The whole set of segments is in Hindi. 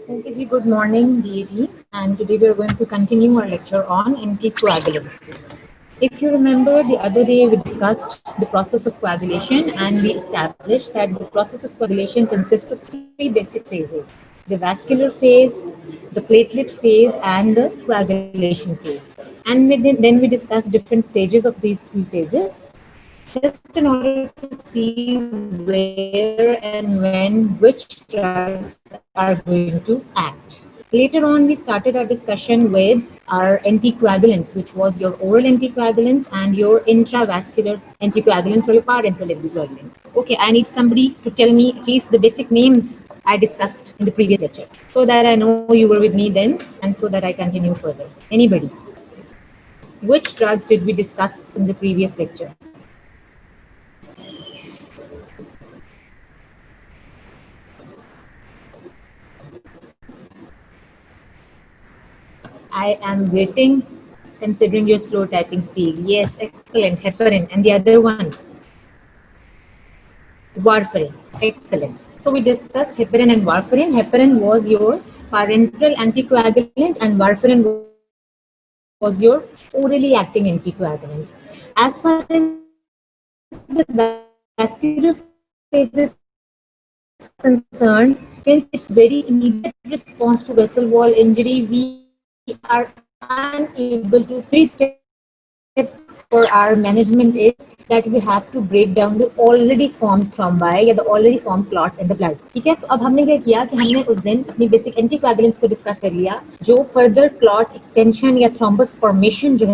Okay, ji, good morning, DAT. And today we are going to continue our lecture on anticoagulants. If you remember, the other day we discussed the process of coagulation and we established that the process of coagulation consists of three basic phases: the vascular phase, the platelet phase, and the coagulation phase. And then we discussed different stages of these three phases just in order to see where and when which drugs are going to act. Later on, we started our discussion with our anticoagulants, which was your oral anticoagulants and your intravascular anticoagulants or your parenteral anticoagulants. Okay, I need somebody to tell me at least the basic names I discussed in the previous lecture so that I know you were with me then and so that I continue further. Anybody? Which drugs did we discuss in the previous lecture? I am waiting, considering your slow typing speed. Yes, excellent. Heparin. And the other one? Warfarin. Excellent. So we discussed heparin and warfarin. Heparin was your parenteral anticoagulant and warfarin was your orally acting anticoagulant. As far as the vascular phase is concerned, since it's very immediate response to vessel wall injury, we are unable to three-step for our management is that we have to break down the already formed clots in the blood. ठीक है, तो अब हमने क्या किया कि हमने उस दिन अपनी बेसिक एंटीकोएगुलेंट को डिस्कस कर लिया जो फर्दर क्लॉट एक्सटेंशन या the already form clots in the blood. ठीक है, तो अब हमने क्या किया कि हमने उस दिन अपनी बेसिक एंटीकोएगुलेंट्स को डिस्कस कर लिया जो फर्दर क्लॉट एक्सटेंशन या थ्रोम्बस फॉर्मेशन जो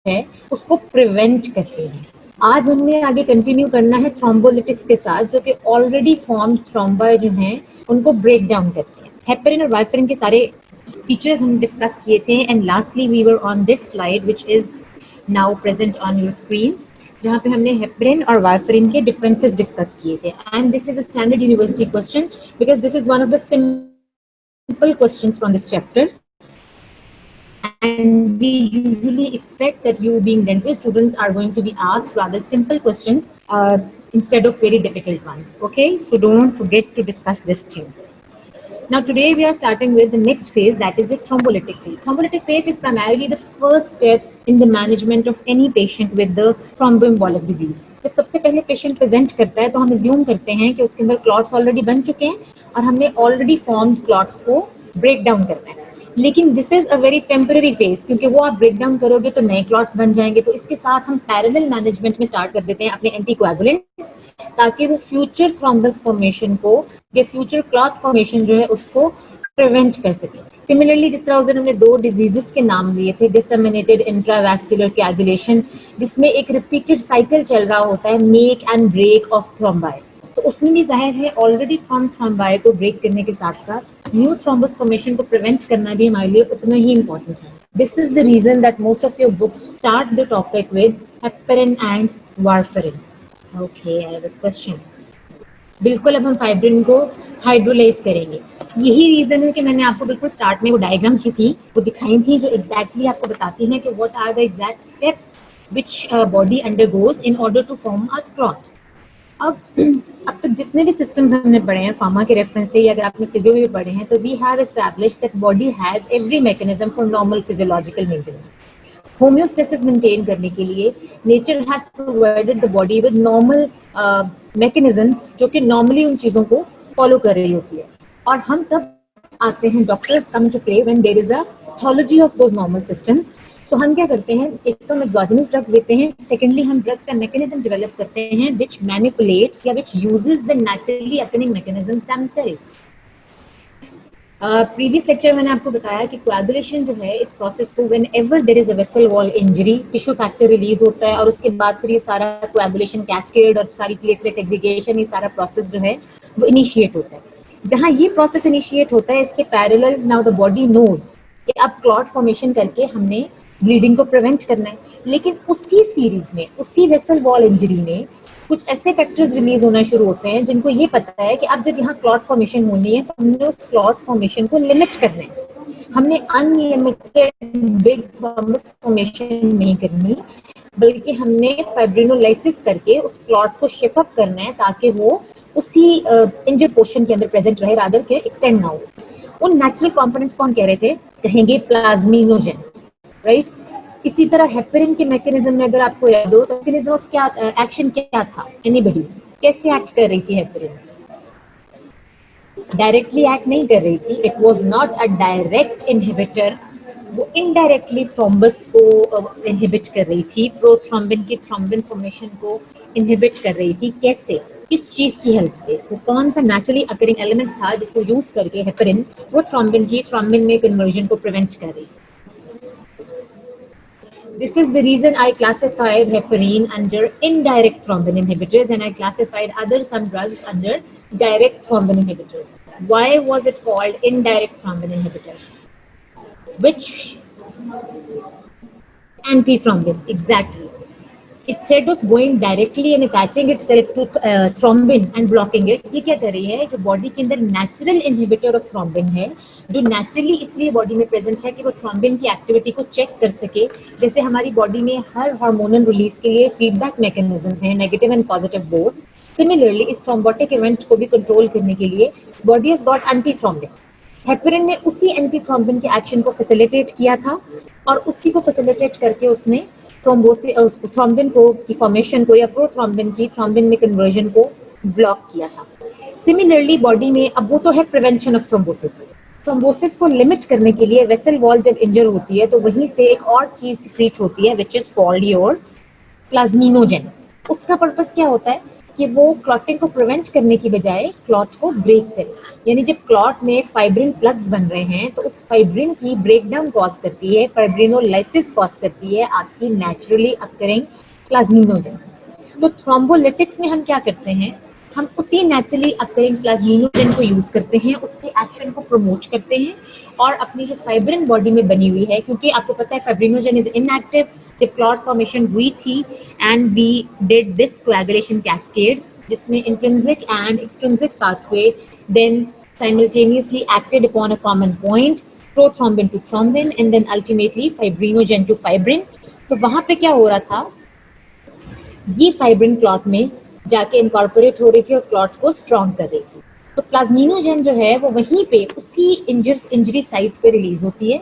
है उसको प्रिवेंट करते हैं. आज हमने आगे कंटिन्यू करना है थ्रोम्बोलिटिक्स के साथ जो कि ऑलरेडी फॉर्म्ड थ्रोम्बाई जो हैं उनको ब्रेक डाउन करते हैं. हेपरिन और वाइफरिन के सारे फीचर्स हम डिस्कस किए थे and lastly we were on this slide which is now present on your screens जहाँ पे हमने हेपरिन और वारफरिन के डिफरेंसेस डिस्कस किए थे and this is a standard university question because this is one of the simple questions from this chapter and we usually expect that you being dental students are going to be asked rather simple questions instead of very difficult ones. Okay, so don't forget to discuss this thing. Now today we are starting with the next phase, that is your thrombolytic phase. Thrombolytic phase is primarily the first step in the management of any patient with the thromboembolic disease. जब सबसे पहले पेशेंट प्रेजेंट करता है तो हम एज्यूम करते हैं कि उसके अंदर क्लॉट्स ऑलरेडी बन चुके हैं और हमने ऑलरेडी फॉर्म्ड क्लॉट्स को ब्रेक डाउन करना है. लेकिन this is a very temporary phase क्योंकि वो आप ब्रेक डाउन करोगे तो नए क्लॉट्स बन जाएंगे. तो इसके साथ हम पैरेलल मैनेजमेंट में स्टार्ट कर देते हैं अपने एंटीकोएगुलेंट्स ताकि वो फ्यूचर थ्रोम्बस फॉर्मेशन को या फ्यूचर क्लॉट फॉर्मेशन जो है उसको प्रिवेंट कर सके. सिमिलरली जिस तरह उस दिन हमने दो डिजीजेस के नाम लिए थे, डिसमिनेटेड इंट्रावैस्कुलर कोएगुलेशन जिसमें एक रिपीटेड साइकिल चल रहा होता है make and break of thrombi, तो उसमें भी जाहिर है ऑलरेडी फॉर्म थ्रोम्बाई को ब्रेक करने के साथ साथ न्यू थ्रोम्बस फॉर्मेशन को प्रिवेंट करना भी हमारे लिए उतना ही इंपॉर्टेंट है. This is the reason that most of your books start the topic with heparin and warfarin. Okay, I have a question. बिल्कुल अब हम फाइब्रिन को हाइड्रोलाइज करेंगे. यही रीजन है कि मैंने आपको बिल्कुल स्टार्ट में वो डायग्राम्स जो थी वो दिखाई थी जो एग्जैक्टली आपको बताती हैं कि what are the exact steps which body undergoes in order to form a clot. अब अब तक जितने भी सिस्टम्स हमने पढ़े हैं फार्मा के रेफरेंस से या अगर आपने फिजियो में भी पढ़े हैं तो we have established that body has every mechanism for normal physiological maintenance. Homeostasis maintain करने के लिए nature has provided the body with normal mechanisms जो कि नॉर्मली उन चीज़ों को फॉलो कर रही होती है. और हम तब आते हैं, doctors come to play when there is a pathology of those normal systems. तो हम क्या करते हैं, एक तो हम एक्सोजेनस ड्रग्स देते हैं, सेकेंडली हम ड्रग्स का मैकेनिज्म डेवलप करते हैं विच मैनिपुलेट्स या which uses the naturally occurring mechanisms themselves. Previous lecture मैंने आपको बताया कि कोएगुलेशन जो है इस प्रोसेस को whenever there is a vessel wall injury tissue factor release होता है और उसके बाद फिर ये सारा कोएगुलेशन कैस्केड और सारी प्लेटलेट एग्रीगेशन ये सारा प्रोसेस जो है वो इनिशिएट होता है. जहाँ ये प्रोसेस इनिशिएट होता है इसके parallel now the body knows कि अब क्लॉट फॉर्मेशन करके हमने ब्लीडिंग को प्रिवेंट करना है. लेकिन उसी सीरीज में उसी वेसल वॉल इंजरी में कुछ ऐसे फैक्टर्स रिलीज होना शुरू होते हैं जिनको ये पता है कि अब जब यहाँ क्लॉट फॉर्मेशन होनी है तो हमने उस क्लॉट फॉर्मेशन को लिमिट करना है. हमने अनलिमिटेड बिग थ्रोम्बस फॉर्मेशन नहीं करनी. बल्कि हमने फाइब्रिनोलाइसिस करके उस क्लॉट को शेप अप करना है ताकि वो उसी इंजर्ड पोर्शन के अंदर प्रेजेंट रहे, रादर के एक्सटेंड ना हो। उन नेचुरल कंपोनेंट्स कौन कह रहे थे? कहेंगे प्लाज्मिनोजेन, राइट। इसी तरह हेपरिन के मैकेनिज्म में अगर आपको याद हो तो मैकेनिज्म ऑफ क्या एक्शन क्या था? एनीबॉडी? कैसे एक्ट कर रही थी हेपरिन? डायरेक्टली एक्ट नहीं कर रही थी, it was not a direct inhibitor, वो इनडायरेक्टली थ्रोम्बस को इनहिबिट कर रही थी, प्रोथ्रोम्बिन की थ्रोम्बिन फॉर्मेशन को इनहिबिट कर रही थी। कैसे? किस चीज की हेल्प से? वो कौन सा नेचुरली अकरिंग एलिमेंट था जिसको यूज करके हेपरिन वो थ्रोम्बिन की थ्रोम्बिन में कन्वर्जन को प्रिवेंट कर रही थी? This is the reason I classified heparin under indirect thrombin inhibitors and I classified other some drugs under direct thrombin inhibitors. Why was it called indirect thrombin inhibitor? Which antithrombin? Exactly. Instead of going directly and attaching itself to thrombin and blocking it, ये क्या कर रही है? जो बॉडी के अंदर नेचुरल इनहिबिटर ऑफ थ्रोम्बिन है, जो नेचुरली इसलिए बॉडी में प्रेजेंट है कि वो थ्रोम्बिन की एक्टिविटी को चेक कर सके। जैसे हमारी बॉडी में हर हार्मोनल रिलीज के लिए फीडबैक मैकेनिज्म्स हैं, negative and positive both. Similarly इस थ्रोम्बोटिक इवेंट को भी कंट्रोल करने के लिए body has got anti thrombin. Heparin ने उसी एंटी थ्रोम्बिन के एक्शन को फैसिलिटेट किया था और उसी को फैसिलिटेट करके उसने थ्रोम्बोसिस थ्रोम्बिन को की फॉर्मेशन को या प्रोथ्रोम्बिन की थ्रोम्बिन में कन्वर्जन को ब्लॉक किया था। सिमिलरली बॉडी में अब वो तो है प्रिवेंशन ऑफ थ्रोम्बोसिस। थ्रोम्बोसिस को लिमिट करने के लिए वेसल वॉल जब इंजर होती है तो वहीं से एक और चीज सीक्रेट होती है which is called your plasminogen. उसका पर्पस क्या होता है कि वो क्लॉटिंग को प्रिवेंट करने की बजाय क्लॉट को ब्रेक करे। यानी जब क्लॉट में फाइब्रिन प्लग्स बन रहे हैं तो उस फाइब्रिन की ब्रेकडाउन कॉज करती है, फाइब्रिनोलाइसिस कॉज करती है आपकी नेचुरली अकरिंग प्लाज्मिनोजेन। तो थ्रोम्बोलिटिक्स में हम क्या करते हैं? हम उसी नेचुरली अकरिंग प्लाज्मिनोजेन को यूज करते हैं, उसके एक्शन को प्रमोट करते हैं और अपनी जो फाइब्रिन बॉडी में बनी हुई है, क्योंकि आपको पता है फाइब्रिनोजेन इज इनएक्टिव, जब क्लॉट फॉर्मेशन हुई थी and we did this coagulation cascade जिसमें intrinsic and extrinsic pathway then simultaneously acted upon a common point, prothrombin to thrombin and then ultimately fibrinogen to fibrin। तो वहां पे क्या हो रहा था? ये फाइब्रिन क्लॉट में जाके इनकॉर्पोरेट हो रही थी और क्लॉट को स्ट्रॉन्ग कर रही थी। तो प्लाज्मिनोजेन जो है वो वहीं पे उसी इंजरी साइट पे रिलीज होती है,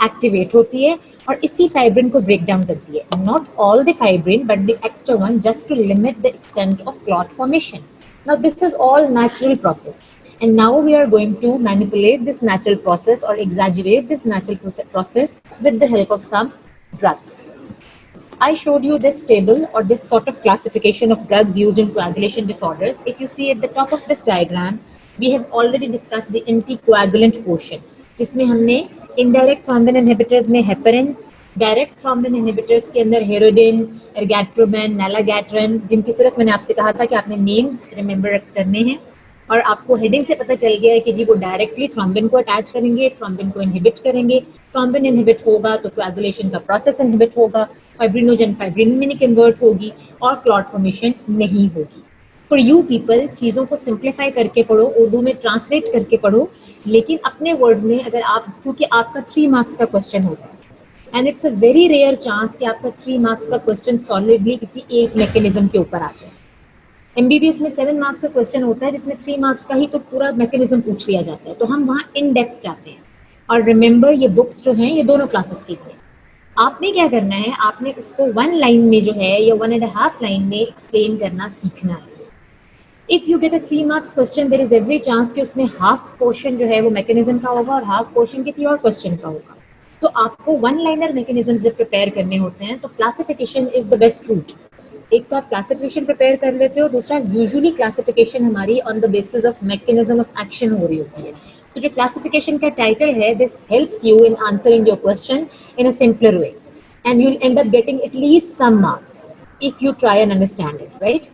एक्टिवेट होती है और इसी फाइब्रिन को ब्रेक डाउन करती है। Not all the fibrin but the extra one, just to limit the extent of clot formation. Now this is all natural process and now we are going to manipulate this natural process or exaggerate this natural process with the help of some drugs. I showed you this table or this sort of classification of drugs used in coagulation disorders. If you see at the top of this diagram, we have already discussed the anticoagulant portion, जिसमें हमने indirect thrombin inhibitors में heparins, डायरेक्ट थ्रोम्बिन इनहिबिटर्स के अंदर हेरोडिन, एर्गैट्रोमेन, नालागैट्रन, जिनकी सिर्फ मैंने आपसे कहा था कि आपने नेम्स रिमेंबर करने हैं और आपको हेडिंग से पता चल गया है कि जी वो डायरेक्टली थ्रोम्बिन को अटैच करेंगे, थ्रोम्बिन को इनहिबिट करेंगे। थ्रोम्बिन इनहिबिट होगा तो कोएगुलेशन का प्रोसेस इनहिबिट होगा, फाइब्रिनोजेन फाइब्रिन में कन्वर्ट होगी और क्लॉट फॉर्मेशन नहीं होगी। फॉर यू पीपल चीज़ों को सिंप्लीफाई करके पढ़ो, उर्दू में ट्रांसलेट करके पढ़ो, लेकिन अपने वर्ड्स में अगर आप, क्योंकि आपका 3 मार्क्स का क्वेश्चन होता है and it's a very rare chance कि आपका 3 मार्क्स का क्वेश्चन सॉलिडली किसी एक मैकेनिज्म के ऊपर आ जाए। एमबीबीएस में 7 मार्क्स का क्वेश्चन होता है जिसमें 3 मार्क्स का ही तो पूरा मैकेनिज्म पूछ लिया जाता है, तो हम वहाँ इन डेप्थ जाते हैं। और रिमेंबर ये बुक्स जो हैं ये दोनों क्लासेस की हैं। आपने क्या करना है, आपने उसको 1 लाइन में जो है या 1.5 लाइन में एक्सप्लेन करना सीखना है। If you get a 3 marks question there is every chance कि उसमें हाफ पोर्शन जो है वो मैकेनिज्म का होगा और हाफ पोर्शन किसी और क्वेश्चन का होगा। तो आपको 1 लाइनर मैकेनिज्म जब प्रिपेयर करने होते हैं तो classification is the best route. एक तो आप क्लासिफिकेशन प्रिपेयर कर लेते हो, दूसरा यूजुअली क्लासिफिकेशन हमारी on the basis of mechanism of action हो रही होती है। तो जो क्लासिफिकेशन का टाइटल है, this helps you in answering your question in a simpler way and you will end up getting at least some marks if you try and understand it, right?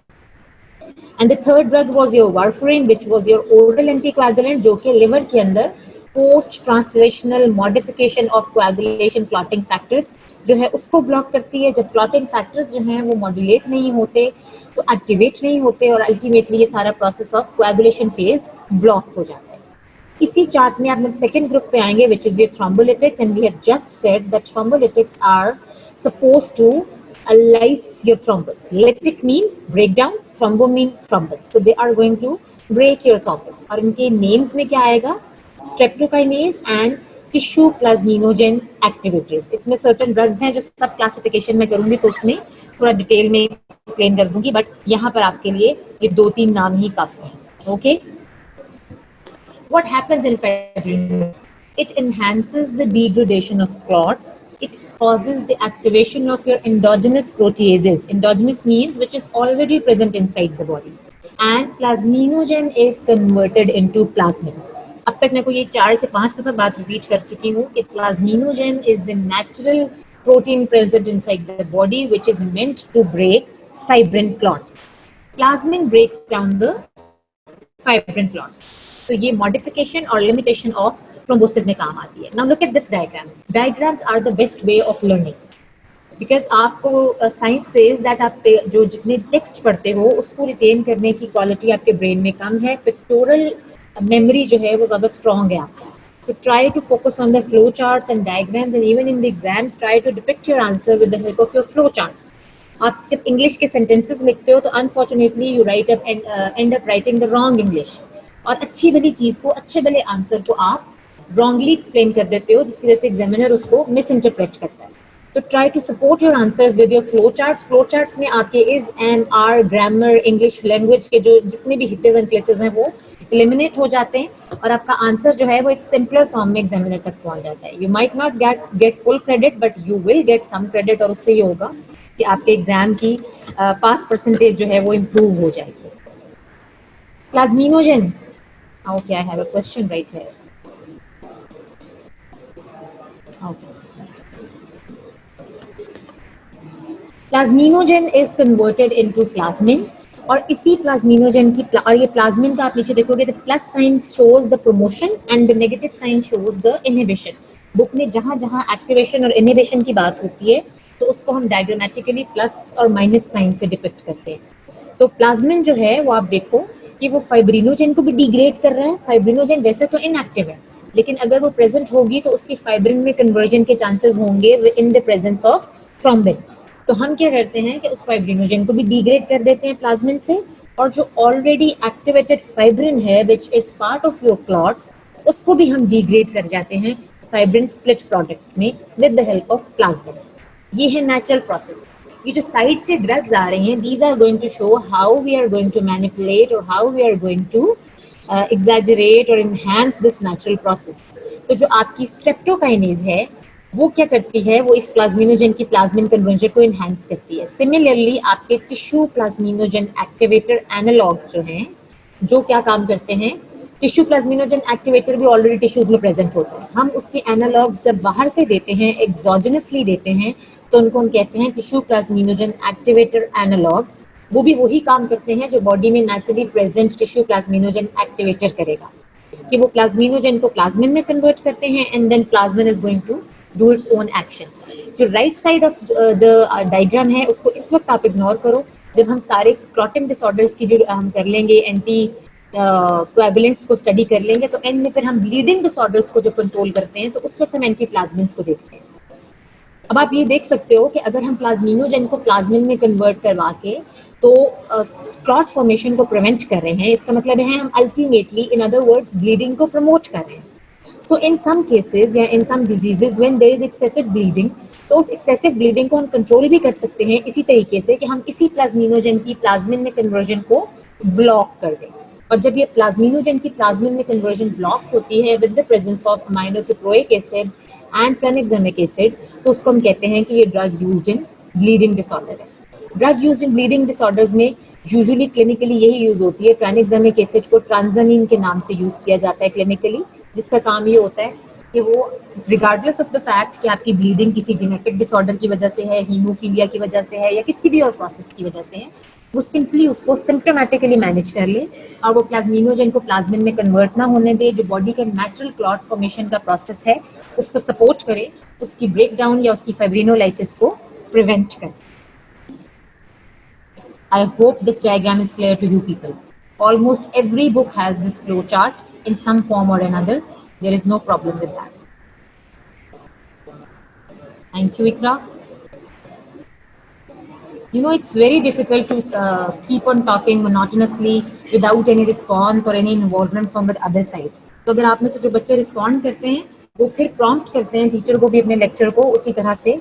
And the third drug was your warfarin, which was your oral anticoagulant, जो कि लिवर के अंदर post translational modification of coagulation clotting factors जो है उसको ब्लॉक करती है। जब क्लॉटिंग फैक्टर्स जो हैं वो मॉड्यूलेट नहीं होते तो एक्टिवेट नहीं होते और अल्टीमेटली ये सारा process of coagulation phase block हो जाता है। इसी चार्ट में आप मेरे सेकेंड ग्रुप पे आएंगे विच इज ये thrombolytics and we have just said that thrombolytics are suppose to lyse your thrombus. Lytic mean breakdown, thrombo mean thrombus. So they are going to break your thrombus. और इनके names में क्या आएगा? Streptokinase and tissue plasminogen activators. इसमें certain drugs हैं जो सब classification में करूँगी तो उसमें थोड़ा डिटेल में explain कर दूँगी, but यहाँ पर आपके लिए ये 2-3 नाम ही काफी हैं. Okay? What happens in fibrinogen? It enhances the degradation of clots. It causes the activation of your endogenous proteases. Endogenous means which is already present inside the body. And plasminogen is converted into plasmin. अब तक मैं को ये 4 से 5 दफा बात रिपीट कर चुकी हूँ कि plasminogen is the natural protein present inside the body which is meant to break fibrin clots. Plasmin breaks down the fibrin clots. तो ये modification और limitation of thrombosis में काम आती है. Now look at this diagram. Diagrams are the best way of learning. Because आपको साइंस सेज दैट आप जो जितने टेक्स्ट पढ़ते हो उसको रिटेन करने की क्वालिटी आपके ब्रेन में कम है. पिक्टोरल मेमोरी जो है वो ज़्यादा स्ट्रॉन्ग है आपका. So try to focus on the flow charts and diagrams, and even in the exams try to depict your answer with the help of your flow charts. आप जब इंग्लिश के सेंटेंसेस लिखते हो तो unfortunately you right up and up writing the wrong English, और अच्छी भली चीज़ को, अच्छे भले आंसर को आप रॉन्गली एक्सप्लेन कर देते हो जिसकी वजह से एग्जामिनर उसको मिस इंटरप्रेट करता है. तो try to support your answers with your flow charts. Flow charts में आपके is and are, grammar, English language के जो जितने भी हिचेस एंड क्लिचेस हैं वो एलिमिनेट हो जाते हैं और आपका आंसर जो है वो एक सिंपलर फॉर्म में एग्जामिनर तक पहुंच जाता है. You might not get full credit but you will get some credit, और उससे ये होगा कि आपके एग्जाम की पास परसेंटेज जो है वो इम्प्रूव हो जाएगी. Plasminogen. Okay, I have a question right here. Okay. Plasminogen is converted into plasmin, और इसी प्लाज्मिनोजन की और ये प्लाज्मिन का आप नीचे देखोगे, the plus sign shows the promotion and the negative sign shows the inhibition. Book में जहाँ जहाँ एक्टिवेशन और इनहिबिशन की बात होती है तो उसको हम डायग्रामेटिकली प्लस और माइनस साइन से डिपिक्ट करते हैं. तो प्लाज्मिन जो है वो आप देखो कि वो फाइब्रिनोजन को भी डिग्रेड कर रहा है. फाइब्रिनोजन वैसे तो इनएक्टिव है, लेकिन अगर वो प्रेजेंट होगी तो उसकी फाइब्रिन में कन्वर्जन के चांसेस होंगे in the presence of thrombin. तो हम क्या करते हैं कि उस फाइब्रिनोजन को भी डिग्रेड कर देते हैं प्लाज्मिन से, और जो ऑलरेडी एक्टिवेटेड फाइब्रिन है which is part of your clots उसको भी हम डिग्रेड कर जाते हैं फाइब्रिन स्प्लिट प्रोडक्ट्स में with the help of plasmin. ये है नेचुरल प्रोसेस. ये जो साइड से ड्रग्स आ रहे हैं these are going to show how we are going to manipulate और how we are going to exaggerate और इनहैंस दिस नेचुरल प्रोसेस. तो जो आपकी स्ट्रेप्टोकाइनेज है वो क्या करती है, वो इस प्लाज्मिनोजन की प्लाज्मिन कन्वर्जन को इनहैंस करती है. सिमिलरली आपके टिश्यू प्लाज्मिनोजन एक्टिवेटर एनालॉग्स जो हैं जो क्या काम करते हैं, टिश्यू प्लाज्मिनोजन एक्टिवेटर भी ऑलरेडी टिश्यूज में प्रेजेंट होते हैं. हम उसके एनालॉग्स जब बाहर से देते हैं, एक्सोजेनसली देते हैं, तो उनको हम कहते हैं टिश्यू प्लाज्मिनोजन एक्टिवेटर एनालॉग्स. वो भी वही काम करते हैं जो बॉडी में naturally present tissue plasminogen activator करेगा, कि वो प्लाज्मिनोजन को प्लाज्मिन में कन्वर्ट करते हैं and then plasmin is going to do its own action. जो right side of the diagram है उसको इस वक्त आप इग्नोर करो. जब हम सारे क्लॉटिंग डिसऑर्डर्स की जो हम कर लेंगे, एंटी कोएगुलेंट्स को स्टडी कर लेंगे, तो एंड में फिर हम ब्लीडिंग डिसऑर्डर्स को जो कंट्रोल करते हैं तो उस वक्त हम एंटी प्लाज्मिन्स को देखते हैं. अब आप ये देख सकते हो कि अगर हम प्लाज्मिनोजन को प्लाज्मिन में कन्वर्ट करवा के तो क्लॉट फॉर्मेशन को प्रिवेंट कर रहे हैं, इसका मतलब है हम ultimately in other words bleeding को प्रमोट कर रहे हैं. सो इन सम केसेस या in some diseases when there is excessive bleeding, तो उस एक्सेसिव ब्लीडिंग को हम कंट्रोल भी कर सकते हैं इसी तरीके से कि हम इसी प्लाज्मिनोजन की प्लाज्मिन में कन्वर्जन को ब्लॉक कर दें. और जब ये प्लाज्मिनोजन की प्लाज्मिन में कन्वर्जन ब्लॉक होती है with the presence of aminocaproic acid and tranexamic acid, तो उसको हम कहते हैं कि ये drug used in bleeding disorder है. Drug used in bleeding disorders में यूजुअली क्लिनिकली यही यूज होती है. ट्रानेक्सामिक एसिड को ट्रांजामीन के नाम से यूज किया जाता है क्लिनिकली, जिसका काम ये होता है कि वो रिगार्डलेस ऑफ द फैक्ट कि आपकी ब्लीडिंग किसी जेनेटिक डिसऑर्डर की वजह से है, हीमोफीलिया की वजह से है या किसी भी और प्रोसेस की वजह से है, वो सिंपली उसको सिम्टोमेटिकली मैनेज कर ले और वो प्लाज्मिनोजन को प्लाज्मिन में कन्वर्ट ना होने दे. जो बॉडी के नेचुरल क्लॉट फॉर्मेशन का प्रोसेस है उसको सपोर्ट करे, उसकी ब्रेक डाउन या उसकी फाइब्रिनोलाइसिस को प्रिवेंट करे. I hope this diagram is clear to you people. Almost every book has this flow chart in some form or another. There is no problem with that. Thank you, Ikra. You know, it's very difficult to keep on talking monotonously without any response or any involvement from the other side. तो अगर आप में से जो बच्चे रिस्पॉन्ड करते हैं वो फिर प्रॉम्प्ट करते हैं टीचर को भी अपने लेक्चर को उसी तरह से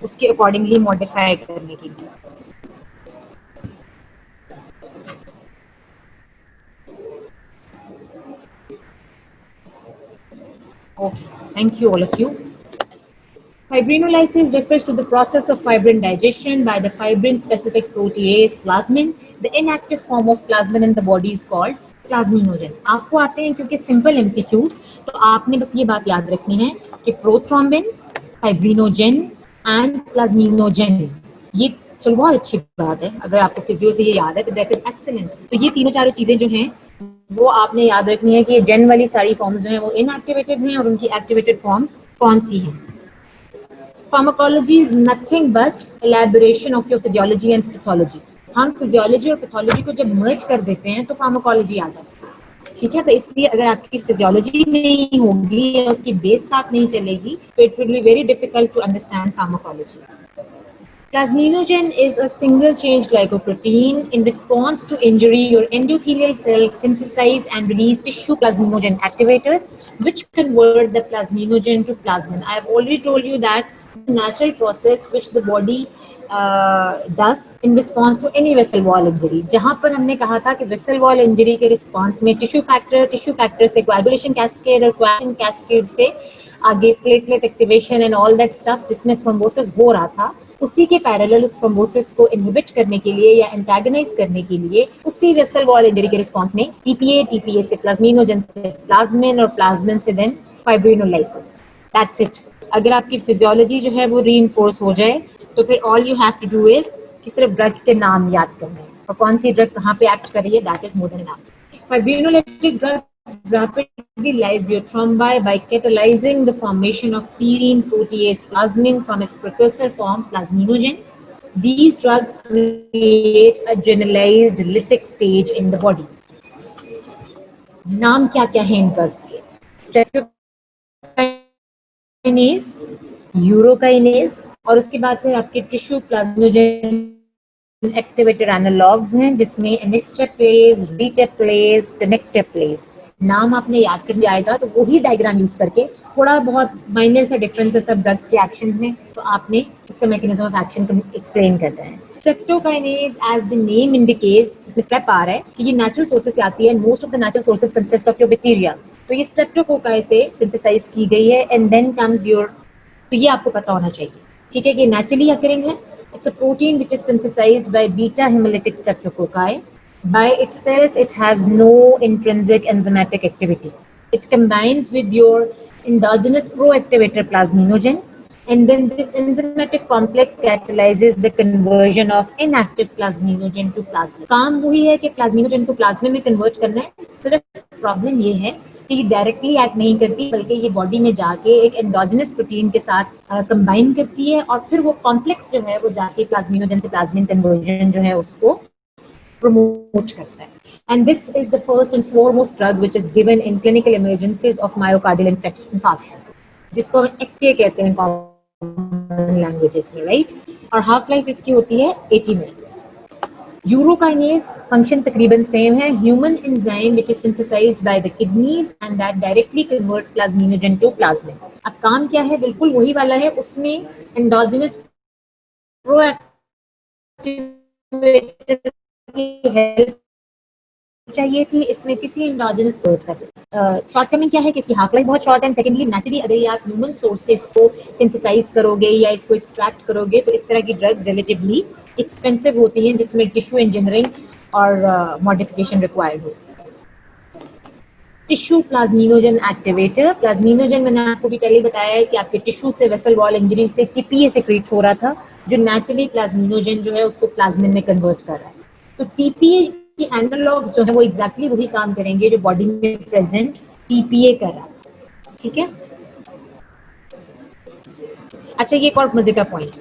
उसके अकॉर्डिंगली मॉडिफाई करने के लिए. Okay, thank you all of you. Fibrinolysis refers to the process of fibrin digestion by the fibrin-specific protease plasmin. The inactive form of plasmin in the body is called plasminogen. आपको आते हैं क्योंकि सिंपल MCQs, तो आपने बस ये बात याद रखनी है कि प्रोथ्रोम्बिन, फाइब्रिनोजेन एंड प्लाज्मिनोजेन, ये चलो बहुत अच्छी बात है. अगर आपको फिजियो से ये याद है तो दैट इज एक्सीलेंट. तो ये तीनों चारों चीजें जो हैं वो आपने याद रखनी है कि जेन वाली सारी फॉर्म्स जो हैं वो इनएक्टिवेटेड हैं और उनकी एक्टिवेटेड फॉर्म्स कौन सी हैं. Pharmacology is nothing but elaboration of your physiology and pathology. हम फिजियोलॉजी और पैथोलॉजी को जब मर्ज कर देते हैं तो फार्माकोलॉजी आ जाती है. ठीक है, तो इसलिए अगर आपकी फिजियोलॉजी नहीं होगी या उसकी बेस साथ नहीं चलेगी तो it will be very difficult to understand pharmacology. Plasminogen is a single-chain glycoprotein. In response to injury, your endothelial cells synthesize and release tissue plasminogen activators, which convert the plasminogen to plasmin. I have already told you that the natural process which the body does in response to any vessel wall injury. जहाँ पर हमने कहा था कि vessel wall injury के response में tissue factor से coagulation cascade और coagulation cascade से आगे platelet activation and all that stuff जिसमें थ्रोम्बोसिस हो रहा था, उसी के पैरेलल उस थ्रोम्बोसिस को इनहिबिट करने के लिए या एंटागनाइज करने के लिए उसी वेसल वॉल इंजरी के रिस्पांस में टीपीए से प्लाज्मिनोजन से प्लाज्मिन और प्लाज्मिन से देन फाइब्रिनोलाइसिस. That's it. अगर आपकी फिजियोलॉजी जो है वो रीइंफोर्स हो जाए तो फिर all you have to do is कि सिर्फ ड्रग्स के नाम याद करने हैं और कौन सी ड्रग कहाँ पे एक्ट कर रही है, that is more than enough. Fibrinolytic drugs rapidly lyse your thrombi by catalyzing the formation of serine protease plasmin from its precursor form plasminogen. These drugs create a generalized lytic stage in the body. नाम क्या क्या है इन ड्रग्स के? स्ट्रेप्टोकाइनेज, यूरोकाइनेज और उसके बाद फिर आपके टिश्यू प्लाज्मिनोजन एक्टिवेटेड एनालॉग्स हैं जिसमें एनिस्ट्रेप्लेज, बीटेप्लेज, टेनेक्टेप्लेज. नाम आपने याद कर लिया आएगा तो वही डायग्राम यूज करके थोड़ा बहुत माइनर सा डिफरेंस है सब ड्रग्स के एक्शंस में, तो आपने उसका मैकेनिज्म ऑफ एक्शन एक्सप्लेन करना है. Streptokinase as the name indicates, जिसमें स्ट्रेप आ रहा है कि ये नेचुरल सोर्सेस से आती है. Most of the natural sources consist of your bacteria, तो ये स्ट्रेप्टोकोकाई से सिंथेसाइज की गई है एंड देन कम्स योर. तो ये आपको पता होना चाहिए, ठीक है, कि नेचुरली अकरिंग है. It's a protein which is synthesized by beta hemolytic streptococci. By itself, it has no intrinsic enzymatic activity. It combines with your endogenous proactivator plasminogen, and then this enzymatic complex catalyzes the conversion of inactive plasminogen to plasmin. काम वही है कि plasminogen को plasmin में convert करना है. सिर्फ प्रॉब्लम ये है कि डायरेक्टली एक्ट नहीं करती बल्कि ये बॉडी में जाके एक एंडोजेनस प्रोटीन के साथ कंबाइन करती है और फिर वो कॉम्प्लेक्स जो है वो जाके प्लाज्मिनोजन से प्लाज्मिन कन्वर्जन जो है उसको प्रमोट करता है. And this is the first and foremost drug which is given in clinical emergencies of myocardial infarction, जिसको हम एसके कहते हैं कॉमन लैंग्वेजेस में, राइट. और हाफ लाइफ इसकी होती है 80 मिनट्स. यूरोकाइनेज फंक्शन तकरीबन सेम है. Human enzyme which is synthesised by the kidneys and that directly converts plasminogen to plasmin. अब काम क्या है, बिल्कुल वही वाला है. उसमें एंडोजेनस प्रोएक्टिवेटर की हेल्प चाहिए थी, इसमें किसी एंडोजेनस शॉर्टकमिंग क्या है कि इसकी हाफ लाइफ बहुत शॉर्ट है. सेकेंडली नेचुरली अगर ये आप ह्यूमन सोर्सेस को सिंथेसाइज करोगे या इसको एक्सट्रैक्ट करोगे तो इस तरह की ड्रग्स रिलेटिवली एक्सपेंसिव होती हैं जिसमें टिश्यू इंजीनियरिंग और मॉडिफिकेशन रिक्वायर्ड हो. Tissue plasminogen activator. प्लाज्मिनोजन मैंने आपको भी पहले बताया है कि आपके टिश्यू से वेसल वॉल इंजरी से टीपीए सेक्रेट हो रहा था जो नेचुरली प्लाज्मिनोजन जो है उसको प्लाज्मिन में कन्वर्ट कर रहा है. तो टीपीए की एनालॉग्स जो है वो एग्जैक्टली वही काम करेंगे जो बॉडी में प्रेजेंट टीपीए कर रहा है. ठीक है. अच्छा, ये एक और मजे का point,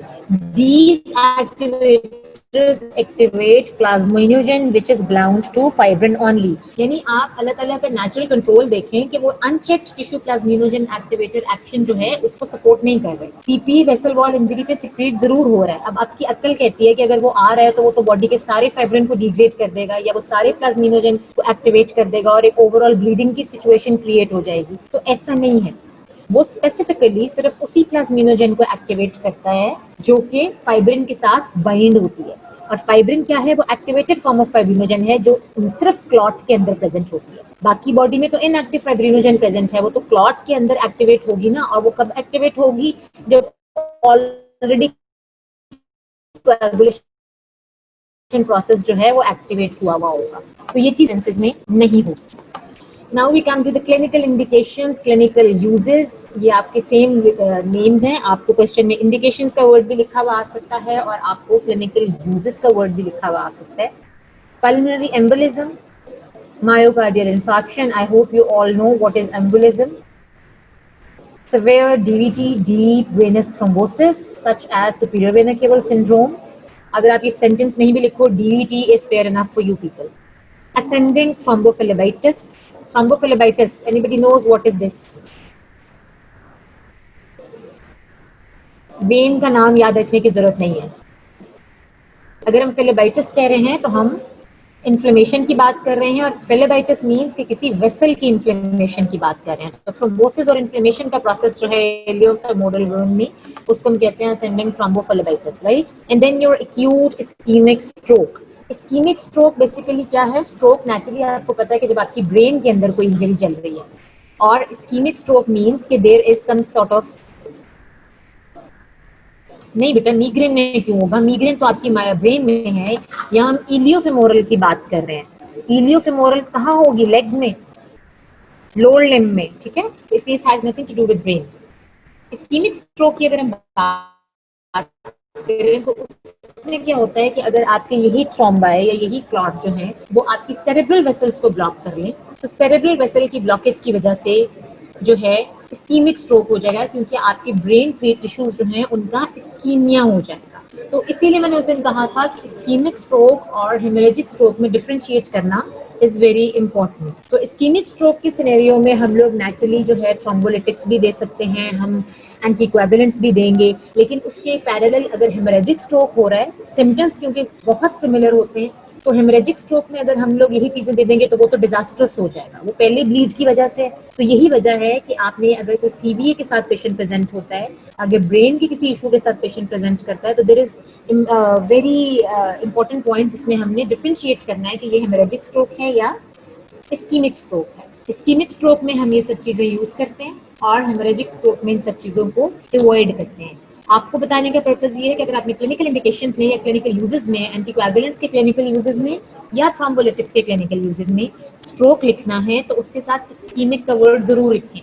these activators activate plasminogen which is bound to fibrin only. यानी आप अल्लाह ताला का नेचुरल कंट्रोल देखें कि वो unchecked tissue plasminogen activator action जो है उसको सपोर्ट नहीं कर रहे. पीपी वेसल वॉल इंजरी पे सिक्रीट जरूर हो रहा है. अब आपकी अक्ल कहती है कि अगर वो आ रहा है तो वो तो बॉडी के सारे फाइब्रिन को डिग्रेड कर देगा या वो सारे प्लाज्मिनोजन को एक्टिवेट कर देगा और एक ओवरऑल ब्लीडिंग की सिचुएशन क्रिएट हो जाएगी. तो ऐसा नहीं है. वो स्पेसिफिकली सिर्फ उसी प्लाज्मिनोजन को एक्टिवेट करता है जो कि फाइब्रिन के साथ बाइंड होती है. और फाइब्रिन क्या है? वो एक्टिवेटेड फॉर्म ऑफ फाइब्रिनोजन है जो सिर्फ क्लॉट के अंदर प्रेजेंट होती है. बाकी बॉडी में तो इनएक्टिव फाइब्रिनोजन प्रेजेंट है, वो तो क्लॉट के अंदर एक्टिवेट होगी ना. और वो कब एक्टिवेट होगी? जब ऑलरेडी कोएगुलेशन प्रोसेस जो है वो एक्टिवेट हुआ होगा. तो ये चीज सेंसेस में नहीं होगी. Now we come to the clinical indications, clinical uses. ये आपके सेम नेम्स हैं. आपको क्वेश्चन में इंडिकेशंस का वर्ड भी लिखा हुआ आ सकता है और आपको क्लिनिकल यूजेस का वर्ड भी लिखा हुआ आ सकता है. Pulmonary embolism, myocardial infarction. I hope you all know what is embolism. Severe DVT, deep venous thrombosis, such as superior vena cava syndrome. अगर आप ये सेंटेंस नहीं भी लिखो, DVT is fair enough for you people. Ascending thrombophlebitis. Thrombophlebitis, anybody knows what is this? When का नाम याद रखने की जरूरत नहीं है. अगर हम फेलेबाइटिस कह रहे हैं तो हम इन्फ्लेमेशन की बात कर रहे हैं और फेलेबाइटिस मींस कि किसी वेसल की इन्फ्लेमेशन की बात कर रहे हैं. तो थ्रोम्बोसिस और इन्फ्लेमेशन का प्रोसेस जो है इलियोफेमोरल वेन में उसको हम कहते हैं ascending thrombophlebitis, right. And then your acute ischaemic stroke. Ischaemic stroke basically क्या है? स्ट्रोक नेचुरली आपको पता है कि जब आपकी ब्रेन के अंदर कोई इंजरी चल रही है. और इस्कीमिक स्ट्रोक मींस कि there is some sort of, नहीं बेटा मीग्रेन में क्यों होगा? मीग्रेन तो आपकी ब्रेन में है. यहाँ हम इलियोफेमोरल की बात कर रहे हैं. इलियोफेमोरल कहाँ होगी? लेग्स में, लोअर लिम्ब में, ठीक है. इसलिए it has nothing to do with brain. Ischaemic stroke की अगर हम बात करें तो उसमें क्या होता है कि अगर आपके यही थ्रोम्बा है या यही क्लॉट जो है वो आपकी सेरेब्रल वेसल्स को ब्लॉक कर लें तो सेरेब्रल वेसल की ब्लॉकेज की वजह से जो है इस्कीमिक स्ट्रोक हो जाएगा, क्योंकि आपके ब्रेन के टिश्यूज जो हैं उनका इस्कीमिया हो जाएगा. तो इसीलिए मैंने उस दिन कहा था कि इस्कीमिक स्ट्रोक और हेमरेजिक स्ट्रोक में डिफरेंशिएट करना इज वेरी इंपॉर्टेंट. तो इस्कीमिक स्ट्रोक के सिनेरियो में हम लोग नेचुरली जो है थ्रोम्बोलिटिक्स भी दे सकते हैं, हम एंटीकोएगुलेंट्स भी देंगे. लेकिन उसके पैरेलल अगर हेमरेजिक स्ट्रोक हो रहा है, सिम्टम्स क्योंकि बहुत सिमिलर होते हैं, तो हेमरेजिक स्ट्रोक में अगर हम लोग यही चीजें दे देंगे तो वो तो डिजास्टर्स हो जाएगा. वो पहले ब्लीड की वजह से. तो यही वजह है कि आपने अगर कोई सीवीए के साथ पेशेंट प्रेजेंट होता है, अगर ब्रेन के किसी इशू के साथ पेशेंट प्रेजेंट करता है, तो there is very important point जिसमें हमने डिफरेंशिएट करना है कि ये हेमरेजिक स्ट्रोक है या इस्कीमिक स्ट्रोक है. इस्कीमिक स्ट्रोक में हम ये सब चीजें यूज करते हैं और हेमरेजिक स्ट्रोक में इन सब चीजों को अवॉइड करते हैं. आपको बताने का पर्पस ये है कि अगर आपने क्लिनिकल इंडिकेशंस में या क्लिनिकल यूजेस में, एंटीकोएगुलेंट्स के क्लिनिकल यूजेस में या थ्रोम्बोलिटिक्स के क्लिनिकल यूजेस में स्ट्रोक लिखना है तो उसके साथ इस्कीमिक का वर्ड जरूर लिखें,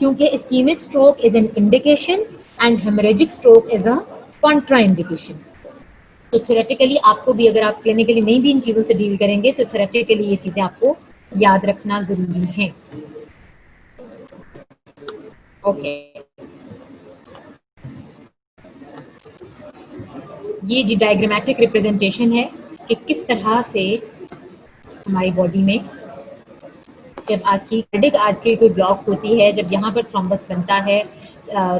क्योंकि ischaemic stroke is an indication and haemorrhagic stroke is a Contra indication. तो थ्योरेटिकली आपको भी, अगर आप क्लिनिकली नहीं भी इन चीजों से डील करेंगे तो थ्योरेटिकली ये चीजें आपको याद रखना जरूरी है. ओके, ये जी डायग्रामेटिक रिप्रेजेंटेशन है कि किस तरह से हमारी बॉडी में जब आपकी कार्डिक आर्टरी कोई ब्लॉक होती है, जब यहाँ पर थ्रोम्बस बनता है,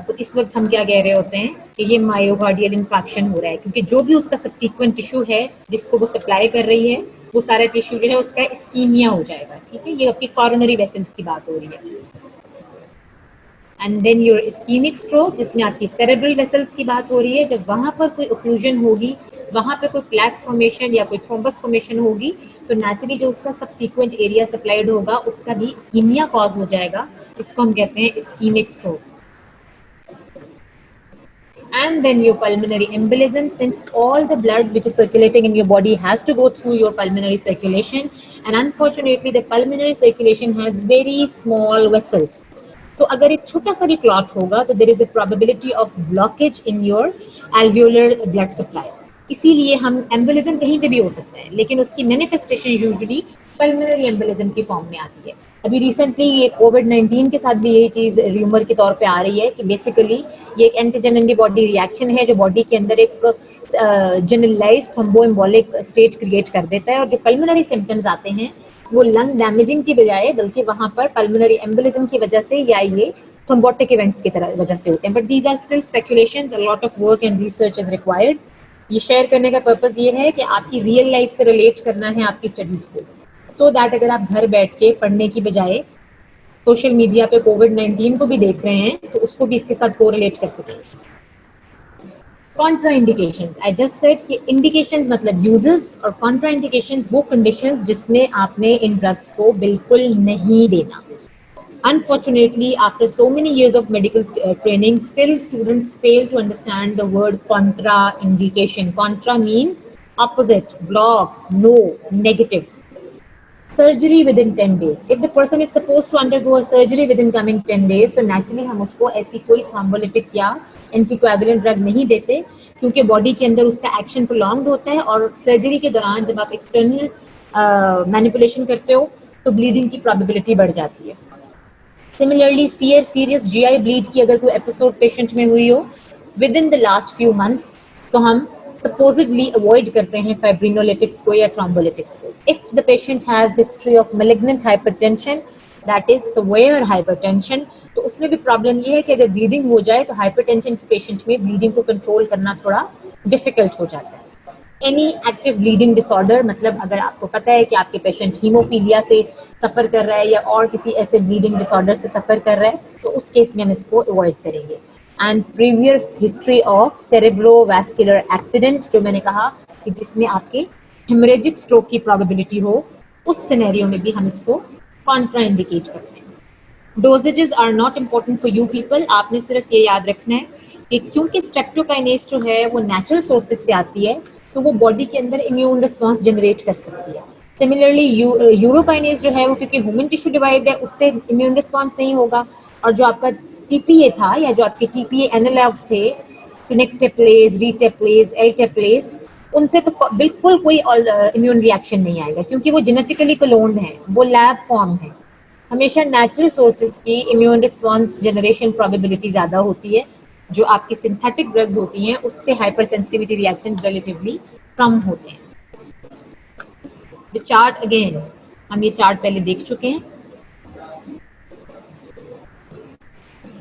तो इस वक्त हम क्या कह रहे होते हैं कि ये मायोकार्डियल इंफार्क्शन हो रहा है, क्योंकि जो भी उसका सबसीक्वेंट टिश्यू है जिसको वो सप्लाई कर रही है वो सारा टिश्यू जो है उसका इस्कीमिया हो जाएगा. ठीक है, ये आपकी कॉरोनरी वेसल्स की बात हो रही है. And then your ischaemic stroke जिसमें आपकी सेरेब्रल वेसल्स की बात हो रही है, जब वहाँ पर कोई ओक्लूजन होगी, वहाँ पे कोई प्लैक फॉर्मेशन या कोई थ्रोम्बस फॉर्मेशन होगी, तो नेचुरली जो उसका सबसीक्वेंट एरिया सप्लाइड होगा उसका भी इस्कीमिया कॉज हो जाएगा. इसको हम कहते हैं ischaemic stroke. And then your pulmonary embolism, since all the blood which is circulating in your body has to go through your pulmonary circulation, and unfortunately the pulmonary circulation has very small vessels. तो अगर एक छोटा सा भी क्लॉट होगा तो there is a probability of blockage in your alveolar blood supply. इसीलिए हम एम्बोलिज्म कहीं पे भी हो सकता है, लेकिन उसकी मैनिफेस्टेशन यूजुअली पल्मोनरी एम्बोलिज्म की फॉर्म में आती है। अभी रिसेंटली ये कोविड-19 के साथ भी यही चीज़ र्यूमर के तौर पे आ रही है कि बेसिकली ये एक एंटीजन एंटीबॉडी रिएक्शन है जो बॉडी के अंदर एक जनरलाइज्ड थ्रोम्बोएम्बोलिक स्टेट क्रिएट कर देता है, और जो पल्मोनरी सिम्पटम्स आते हैं वो लंग डैमेजिंग की बजाय बल्कि वहाँ पर पल्मोनरी एम्बोलिज्म की वजह से या ये थ्रोम्बोटिक इवेंट्स की तरह वजह से होते हैं। But these are still speculations, a lot of work and research is required. ये शेयर करने का पर्पस ये है कि आपकी रियल लाइफ से रिलेट करना है आपकी स्टडीज को, सो दैट अगर आप घर बैठ के पढ़ने की बजाय सोशल मीडिया पे कोविड-19 को भी देख रहे हैं तो उसको भी इसके साथ कोरिलेट कर सकें। कॉन्ट्राइंडिकेशंस, आई जस्ट सेड कि इंडिकेशंस मतलब यूजेस, और कॉन्ट्राइंडिकेशंस वो कंडीशंस जिसमें आपने इन ड्रग्स को बिल्कुल नहीं देना। Unfortunately, after so many years of medical training, still students fail to understand the word contraindication. Contra means opposite, block, no, negative. Surgery within 10 days. If the person is supposed to undergo a surgery within coming 10 days, तो naturally हम उसको ऐसी कोई thrombolytic या anticoagulant ड्रग नहीं देते, क्योंकि बॉडी के अंदर उसका एक्शन प्रोलॉन्ग्ड होता है, और सर्जरी के दौरान जब आप एक्सटर्नल मैनिपुलेशन करते हो तो ब्लीडिंग की प्रोबेबिलिटी बढ़ जाती है। सिमिलरली सीरियस जीआई ब्लीड की अगर कोई एपिसोड पेशेंट में हुई हो with in the last few months, तो हम supposedly अवॉइड करते हैं फाइब्रिनोलिटिक्स को या थ्रोम्बोलिटिक्स को। If the patient has history of malignant hypertension, that is severe hypertension, तो उसमें भी प्रॉब्लम ये है कि अगर ब्लीडिंग हो जाए तो हाइपरटेंशन के पेशेंट में ब्लीडिंग को कंट्रोल करना थोड़ा डिफिकल्ट हो जाता है। एनी एक्टिव ब्लीडिंग डिसऑर्डर, मतलब अगर आपको पता है कि आपके पेशेंट हीमोफीलिया से सफ़र कर रहा है या और किसी ऐसे ब्लीडिंग डिसऑर्डर से सफ़र कर रहा है, तो उस केस में हम इसको अवॉइड करेंगे। And previous history of cerebrovascular accident, जो मैंने कहा कि जिसमें आपके हेमरेजिक स्ट्रोक की प्रोबेबिलिटी हो, उस सिनेरियो में भी हम इसको कॉन्ट्राइंडिकेट करते हैं। Dosages are not important for you people, आपने सिर्फ ये याद रखना है कि क्योंकि स्ट्रेप्टोकाइनेस जो है वो नेचुरल सोर्सेज से आती है, तो वो बॉडी के अंदर इम्यून रिस्पॉन्स जनरेट कर सकती है। सिमिलरली यूरोकाइनेस जो है वो क्योंकि ह्यूमन टिश्यू डिवाइड है, उससे इम्यून रिस्पॉन्स नहीं होगा, और जो आपका टीपीए था या जो आपके टीपीए एनालॉग्स थे, टिनेक्टेप्लेज, रीटेप्लेज, एल्टेप्लेज, उनसे तो बिल्कुल कोई इम्यून रिएक्शन नहीं आएगा, क्योंकि वो जेनेटिकली क्लोन्ड है, वो लैब फॉर्म है। हमेशा नेचुरल सोर्सेज की इम्यून रिस्पॉन्स जनरेशन प्रोबेबिलिटी ज़्यादा होती है, जो आपकी सिंथेटिक ड्रग्स होती हैं उससे हाइपर सेंसिटिविटी रिएक्शंस रिलेटिवली कम होते हैं। द चार्ट अगेन, हम ये चार्ट पहले देख चुके हैं।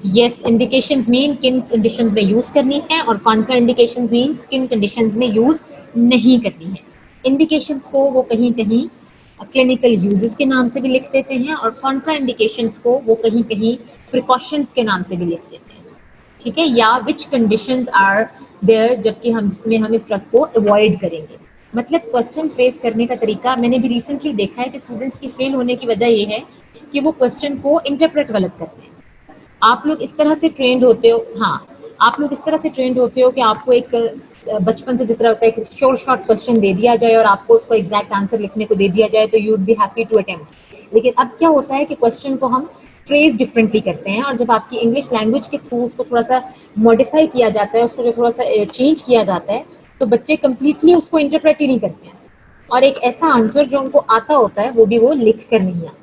यस, इंडिकेशंस मीन किन कंडीशंस में यूज करनी है, और कॉन्ट्रा इंडिकेशंस मीन्स किन कंडीशंस में यूज नहीं करनी है। इंडिकेशंस को वो कहीं कहीं क्लिनिकल यूजेस के नाम से भी लिख देते हैं, और कॉन्ट्रा इंडिकेशंस को वो कहीं कहीं प्रिकॉशंस के नाम से भी लिख देते हैं, ठीक है, या विच कंडीशंस आर देयर, जबकि हम जिसमें हम इस ड्रग को अवॉइड करेंगे। मतलब क्वेश्चन फेस करने का तरीका मैंने भी रिसेंटली देखा है कि स्टूडेंट्स की फेल होने की वजह ये है कि वो क्वेश्चन को इंटरप्रेट गलत करते हैं। आप लोग इस तरह से ट्रेंड होते हो, हाँ, आप लोग इस तरह से ट्रेंड होते हो कि आपको एक बचपन से जिस तरह होता है कि शॉर्ट क्वेश्चन दे दिया जाए और आपको उसको एग्जैक्ट आंसर लिखने को दे दिया जाए तो you would be happy to attempt. लेकिन अब क्या होता है कि क्वेश्चन को हम फ्रेज डिफरेंटली करते हैं, और जब आपकी इंग्लिश लैंग्वेज के थ्रू उसको थोड़ा सा मॉडिफाई किया जाता है, उसको जो थोड़ा सा चेंज किया जाता है, तो बच्चे कंप्लीटली उसको इंटरप्रेट ही नहीं करते हैं, और एक ऐसा आंसर जो उनको आता होता है वो भी वो लिख कर नहीं आता।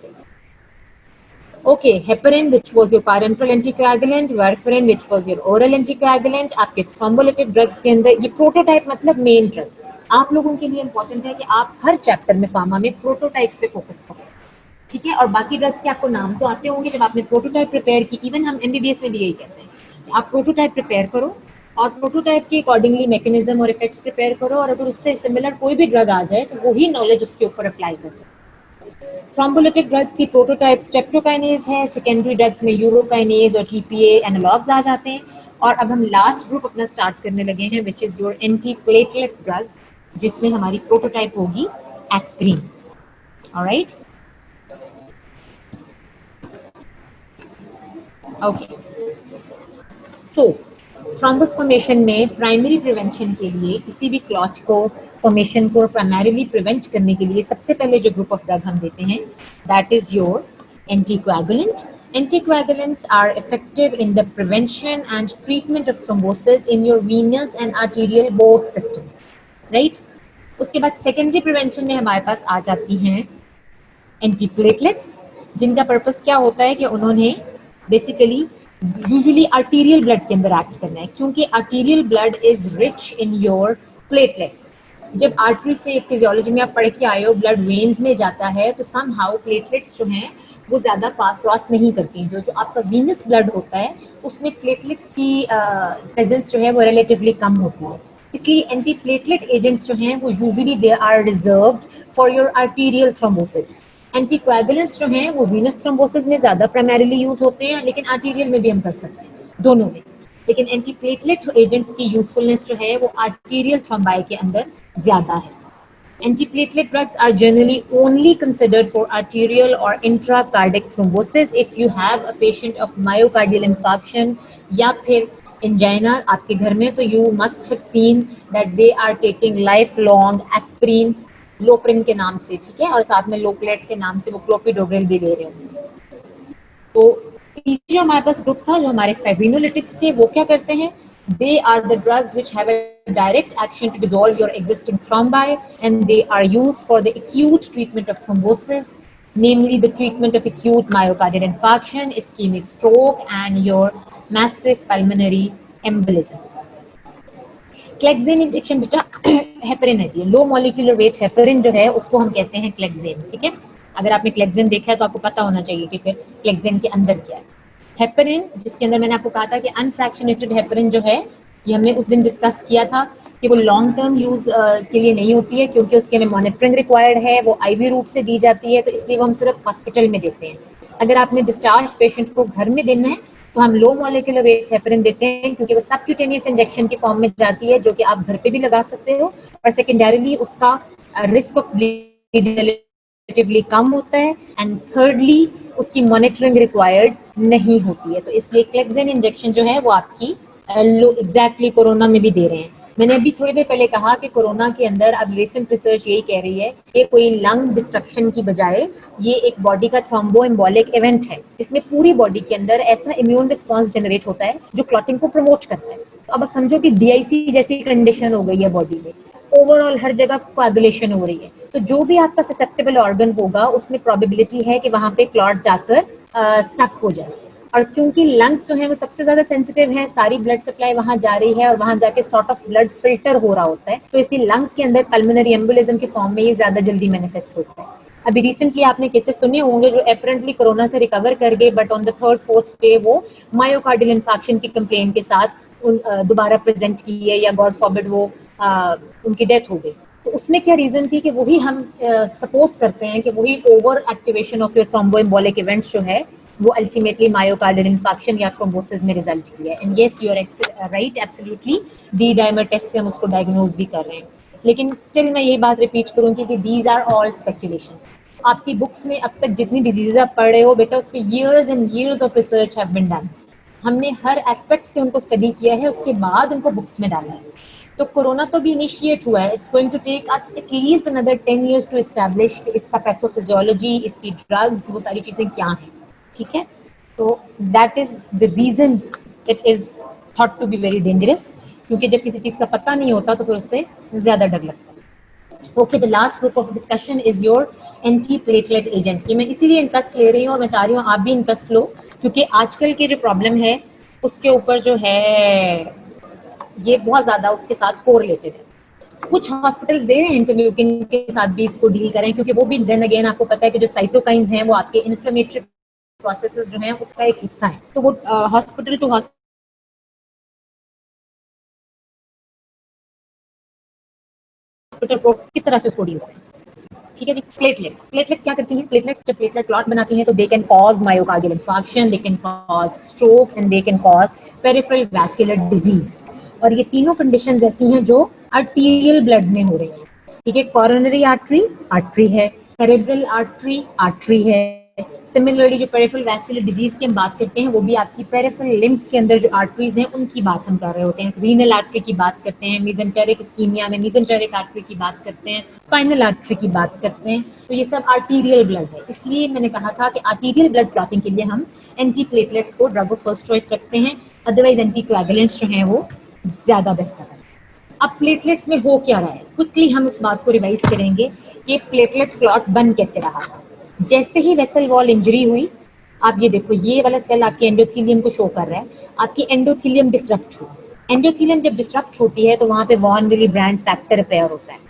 Okay, heparin which was your parental anticoagulant, warfarin which was your oral anticoagulant. आपके थ्रोम्बोलिटिक ड्रग्स के अंदर ये प्रोटोटाइप मतलब मेन ड्रग, आप लोगों के लिए इंपॉर्टेंट है कि आप हर चैप्टर में फार्मा में प्रोटोटाइप्स पे फोकस करें, ठीक है। और बाकी ड्रग्स के आपको नाम तो आते होंगे, जब आपने प्रोटोटाइप प्रिपेयर की, इवन हम एमबीबीएस में भी यही कहते हैं कि आप प्रोटोटाइप प्रिपेयर करो और प्रोटोटाइप के अकॉर्डिंगली मैकेनिज्म और इफेक्ट्स प्रिपेयर करो, और अगर उससे सिमिलर कोई भी ड्रग आ जाए तो वही नॉलेज उसके ऊपर अप्लाई करो। थ्रोम्बोलिटिक ड्रग्स की प्रोटोटाइप स्ट्रेप्टोकाइनेज है, सेकेंडरी ड्रग्स में यूरोकाइनेज और टीपीए एनालॉग्स आ जाते हैं, और अब हम लास्ट ग्रुप अपना स्टार्ट करने लगे हैं which is your anti platelet drugs, जिसमें हमारी प्रोटोटाइप होगी aspirin. All right, okay. So thrombus formation में प्राइमरी प्रिवेंशन के लिए, किसी भी क्लॉट को फॉर्मेशन को प्राइमरीली प्रिवेंट करने के लिए सबसे पहले जो ग्रुप ऑफ ड्रग हम देते हैं that is your anticoagulant. Anticoagulants are effective in the prevention and treatment of thrombosis in your venous and arterial both systems, right? उसके बाद सेकेंडरी प्रिवेंशन में हमारे पास आ जाती हैं एंटी प्लेटलेट्स, जिनका पर्पस क्या होता है कि उन्होंने बेसिकली यूजुअली आर्टीरियल ब्लड के अंदर एक्ट करना है, क्योंकि arterial blood is rich in your platelets. जब आर्टरी से फिजियोलॉजी में आप पढ़ के आए हो, ब्लड वेन्स में जाता है तो सम हाउ प्लेटलेट्स जो हैं वो ज़्यादा क्रॉस नहीं करती। जो आपका वीनस ब्लड होता है उसमें प्लेटलेट्स की प्रेजेंस जो है वो रिलेटिवली कम होती है। इसलिए एंटी प्लेटलेट एजेंट्स जो हैं वो usually they are reserved for your arterial thrombosis. Anticoagulants जो हैं वो वीनस थ्रोम्बोसिस में ज़्यादा प्राइमरीली यूज होते हैं, लेकिन आर्टीरियल में भी हम कर सकते हैं, दोनों में। लेकिन एंटीप्लेटलेट एजेंट्स की यूजफुलनेस जो है वो आर्टीरियल थ्रोम्बाई के अंदर ज़्यादा है। Antiplatelet drugs are generally only considered for arterial or intracardiac thrombosis if you have a patient of myocardial infarction या फिर angina आपके घर में, तो you must have seen that they are taking lifelong aspirin, लोप्रिन के नाम से, ठीक है, और साथ में लोकलेट के नाम से वो क्लोपिडोग्रेल भी ले रहे होंगे। तो तीसरी जो हमारे पास ग्रुप था, जो हमारे फाइब्रिनोलिटिक्स थे, वो क्या करते हैं? They are the drugs which have a direct action to dissolve your existing thrombi, and they are used for the acute treatment of thrombosis, namely the treatment of acute myocardial infarction, ischemic stroke, and your massive pulmonary embolism. Clexane injection बेटा हेपरिन है, ये लो मॉलिक्यूलर वेट हेपरिन जो है उसको हम कहते हैं क्लेक्सेन, ठीक है। अगर आपने क्लेक्सेन देखा है तो आपको पता होना चाहिए कि फिर क्लेक्सेन के अंदर क्या है। हेपरिन, जिसके अंदर मैंने आपको कहा था कि अनफ्रैक्शनेटेड हेपरिन जो है, ये हमने उस दिन डिस्कस किया था कि वो लॉन्ग टर्म यूज के लिए नहीं होती है, क्योंकि उसके में मॉनिटरिंग रिक्वायर्ड है, वो आईवी रूट से दी जाती है, तो इसलिए वो हम सिर्फ हॉस्पिटल में देते हैं। अगर आपने डिस्चार्ज पेशेंट को घर में देना है तो हम लो मॉलिक्यूलर वेट हेपरिन देते हैं, क्योंकि वो सबक्यूटेनियस इंजेक्शन की फॉर्म में जाती है, जो कि आप घर पे भी लगा सकते हो, और सेकेंडरीली उसका रिस्क ऑफ ब्लीडिंग रिलेटिवली कम होता है, एंड थर्डली उसकी मॉनिटरिंग रिक्वायर्ड नहीं होती है। तो इसलिए क्लेक्सेन इंजेक्शन जो है वो आपकी एग्जैक्टली कोरोना में भी दे रहे हैं। मैंने अभी थोड़ी देर पहले कहा कि कोरोना के अंदर अब रिसेंट रिसर्च यही कह रही है कि कोई लंग डिस्ट्रक्शन की बजाय ये एक बॉडी का थ्रोम्बो एम्बोलिक इवेंट है, जिसमें पूरी बॉडी के अंदर ऐसा इम्यून रिस्पॉन्स जनरेट होता है जो क्लॉटिंग को प्रमोट करता है। तो अब समझो कि डीआईसी जैसी कंडीशन हो गई है बॉडी में, ओवरऑल हर जगह कोएगुलेशन हो रही है, तो जो भी आपका ससेप्टेबल ऑर्गन होगा उसमें प्रोबेबिलिटी है कि वहां पे क्लॉट जाकर स्टक हो जाए। और क्योंकि लंग्स जो है वो सबसे ज्यादा सेंसिटिव है, सारी ब्लड सप्लाई वहां जा रही है और वहां जाके सॉर्ट ऑफ ब्लड फिल्टर हो रहा होता है, तो इसलिए लंग्स के अंदर पल्मोनरी एम्बोलिज्म के फॉर्म में ये ज्यादा जल्दी मैनिफेस्ट होता है। अभी रिसेंटली आपने केसेस सुने होंगे जो अपेरेंटली कोरोना से रिकवर कर गए, but on the third fourth day वो मायोकार्डियल इन्फेक्शन की कंप्लेन के साथ दोबारा प्रेजेंट की है, या गॉड फॉरबिड वो उनकी डेथ हो गई। तो उसमें क्या रीजन थी कि वही हम सपोज करते हैं कि वही over activation of your thromboembolic events जो है वो अल्टीमेटली मायोकार्डियल इन्फेक्शन या थ्रोम्बोसिस में रिजल्ट किया है। And yes, you are right, absolutely, D dimer test से हम उसको डायग्नोज भी कर रहे हैं। लेकिन स्टिल मैं ये बात रिपीट करूंगी कि दीज आर ऑल स्पेकुलेशन। आपकी बुक्स में अब तक जितनी डिजीजेज आप पढ़ रहे हो बेटा, उस पर years and years of research have been done. हमने हर एस्पेक्ट से उनको स्टडी किया है, उसके बाद उनको बुक्स में डाला है। तो कोरोना तो भी इनिशिएट हुआ है, it's going to take us at least another 10 years to establish इसका पैथोफिजियोलॉजी, इसकी ड्रग्स, वो सारी चीजें क्या हैं, ठीक है। तो that is the reason it is thought to be very dangerous, क्योंकि जब किसी चीज का पता नहीं होता तो फिर उससे ज्यादा डर लगता है। Okay, the last group of discussion is your anti platelet agent. ये मैं इसीलिए इंटरेस्ट ले रही हूँ और मैं चाह रही हूँ आप भी इंटरेस्ट लो, क्योंकि आजकल की जो प्रॉब्लम है उसके ऊपर जो है ये बहुत ज्यादा उसके साथ कोरिलेटेड है। कुछ हॉस्पिटल्स दे रहे हैं इंटरल्यूकिन के साथ भी इसको डील करें, क्योंकि वो भी देन अगेन आपको पता है कि जो साइटोकाइंस हैं वो आपके इन्फ्लेमेटरी प्रोसेसेस जो हैं उसका एक हिस्सा है, तो वो हॉस्पिटल टू हॉस्पिटल को किस तरह से उसको डील करें। ठीक है जी। प्लेटलेट्स, प्लेटलेट्स क्या करती हैं? प्लेटलेट्स जब प्लेटलेट क्लॉट बनाती हैं तो they can cause myocardial infarction, they can cause stroke, and they can cause peripheral vascular disease. और ये तीनों कंडीशंस ऐसी हैं जो आर्टीरियल ब्लड में हो रही हैं। ठीक है, कॉरोनरी आर्टरी आर्टरी है, सेरेब्रल आर्टरी आर्टरी है। सिमिलरली जो पेरिफेरल वैस्कुलर डिजीज की हम बात करते हैं वो भी आपकी पेरिफेरल लिम्स के अंदर जो आर्टरीज हैं उनकी बात हम कर रहे होते हैं। रीनल आर्टरी की बात करते हैं, मेसेंटेरिक इस्कीमिया में मेसेंटेरिक आर्टरी की बात करते हैं, स्पाइनल आर्टरी की बात करते हैं। तो ये सब आर्टीरियल ब्लड है, इसलिए मैंने कहा था कि आर्टीरियल ब्लड क्लॉटिंग के लिए हम एंटी प्लेटलेट्स को ड्रग ऑफ फर्स्ट चॉइस रखते हैं, अदरवाइज एंटी कोएगुलेंट्स जो हैं वो ज्यादा बेहतर है। अब प्लेटलेट्स में हो क्या रहा है, क्विकली हम इस बात को रिवाइज करेंगे कि प्लेटलेट क्लॉट बन कैसे रहा था। जैसे ही वेसल वॉल इंजरी हुई, आप ये देखो ये वाला सेल आपके एंडोथेलियम को शो कर रहा है, आपकी एंडोथेलियम डिसरप्ट हुई। एंडोथेलियम जब डिसरप्ट होती है तो वहां पे von Willebrand factor repair होता है।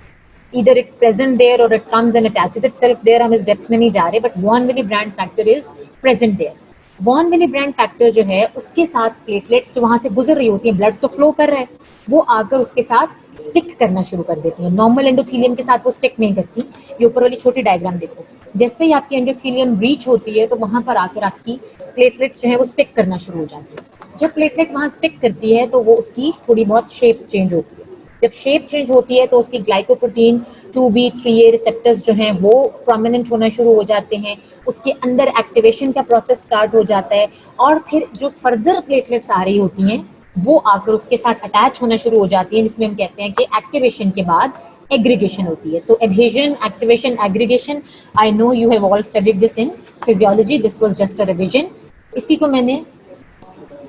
Either it's present there or it comes and attaches itself there, हम इस डेप्थ में नहीं जा रहे, but von Willebrand factor is present there. Von Willebrand factor जो है उसके साथ प्लेटलेट्स जो वहां से गुजर रही होती है, ब्लड तो फ्लो कर रहा है, वो आकर उसके साथ स्टिक करना शुरू कर देती है। नॉर्मल एंडोथेलियम के साथ वो स्टिक नहीं करती। ये ऊपर वाली छोटी डायग्राम देखो, जैसे ही आपकी एंडोथेलियम ब्रीच होती है तो वहां पर आकर आपकी प्लेटलेट्स जो है वो स्टिक करना शुरू हो जाती है। जब प्लेटलेट वहां स्टिक करती है तो वो उसकी थोड़ी बहुत शेप चेंज होती है। जब शेप चेंज होती है तो उसकी ग्लाइकोप्रोटीन 2B3A रिसेप्टर्स जो हैं वो प्रोमिनेंट होना शुरू हो जाते हैं, उसके अंदर एक्टिवेशन का प्रोसेस स्टार्ट हो जाता है, और फिर जो फर्दर प्लेटलेट्स आ रही होती हैं वो आकर उसके साथ अटैच होना शुरू हो जाती हैं, जिसमें हम कहते हैं कि एक्टिवेशन के बाद एग्रीगेशन होती है। So adhesion, activation, aggregation, I know you have all studied this in physiology, this was just a revision. इसी को मैंने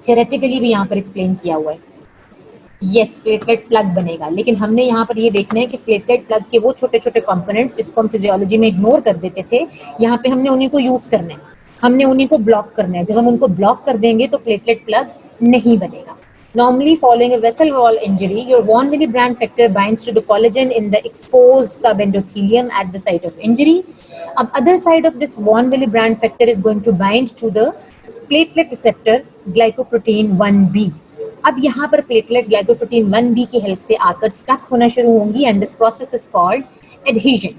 थियोरेटिकली भी यहाँ पर एक्सप्लेन किया हुआ है। यस, प्लेटलेट प्लग बनेगा, लेकिन हमने यहाँ पर ये देखना है कि प्लेटलेट प्लग के वो छोटे छोटे कंपोनेंट्स जिसको हम फिजियोलॉजी में इग्नोर कर देते थे, यहाँ पे हमने उन्हीं को यूज करना है, हमने उन्हीं को ब्लॉक करना है। जब हम उनको ब्लॉक कर देंगे तो प्लेटलेट प्लग नहीं बनेगा। Normally, following a vessel wall injury, your von Willebrand factor binds to the collagen in the exposed subendothelium at the site of injury. अब other side of this von Willebrand factor is going to bind to the platelet receptor glycoprotein 1b. अब यहाँ पर प्लेटलेट ग्लाइकोप्रोटीन 1b की हेल्प से आकर स्टक होना शुरू होंगी, and this process is called adhesion.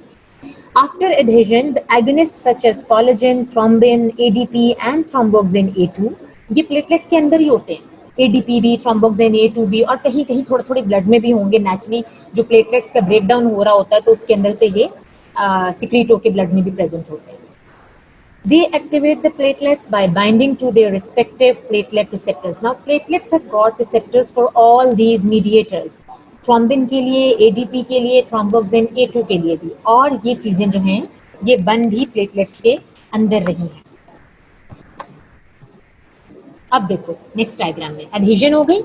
After adhesion, the agonists such as collagen, thrombin, ADP and thromboxane A2, ये प्लेटलेट्स के अंदर ही होते हैं, ADP भी, thromboxane A2 भी, और कहीं कहीं थोड़े थोड़े ब्लड में भी होंगे। नेचुरली जो प्लेटलेट्स का ब्रेकडाउन हो रहा होता है तो उसके अंदर से ये सिक्रीट होकर ब्लड में भी प्रेजेंट होते हैं. They activate the platelets by binding to their respective platelet receptors. Now, platelets have got receptors for all these mediators. Thrombin के लिए, एडीपी के लिए, थ्रोम्बोक्सिन A2 के लिए भी, और ये चीजें जो हैं ये बन भी प्लेटलेट्स के अंदर रही हैं. अब देखो नेक्स्ट डायग्राम में एडहेजन हो गई.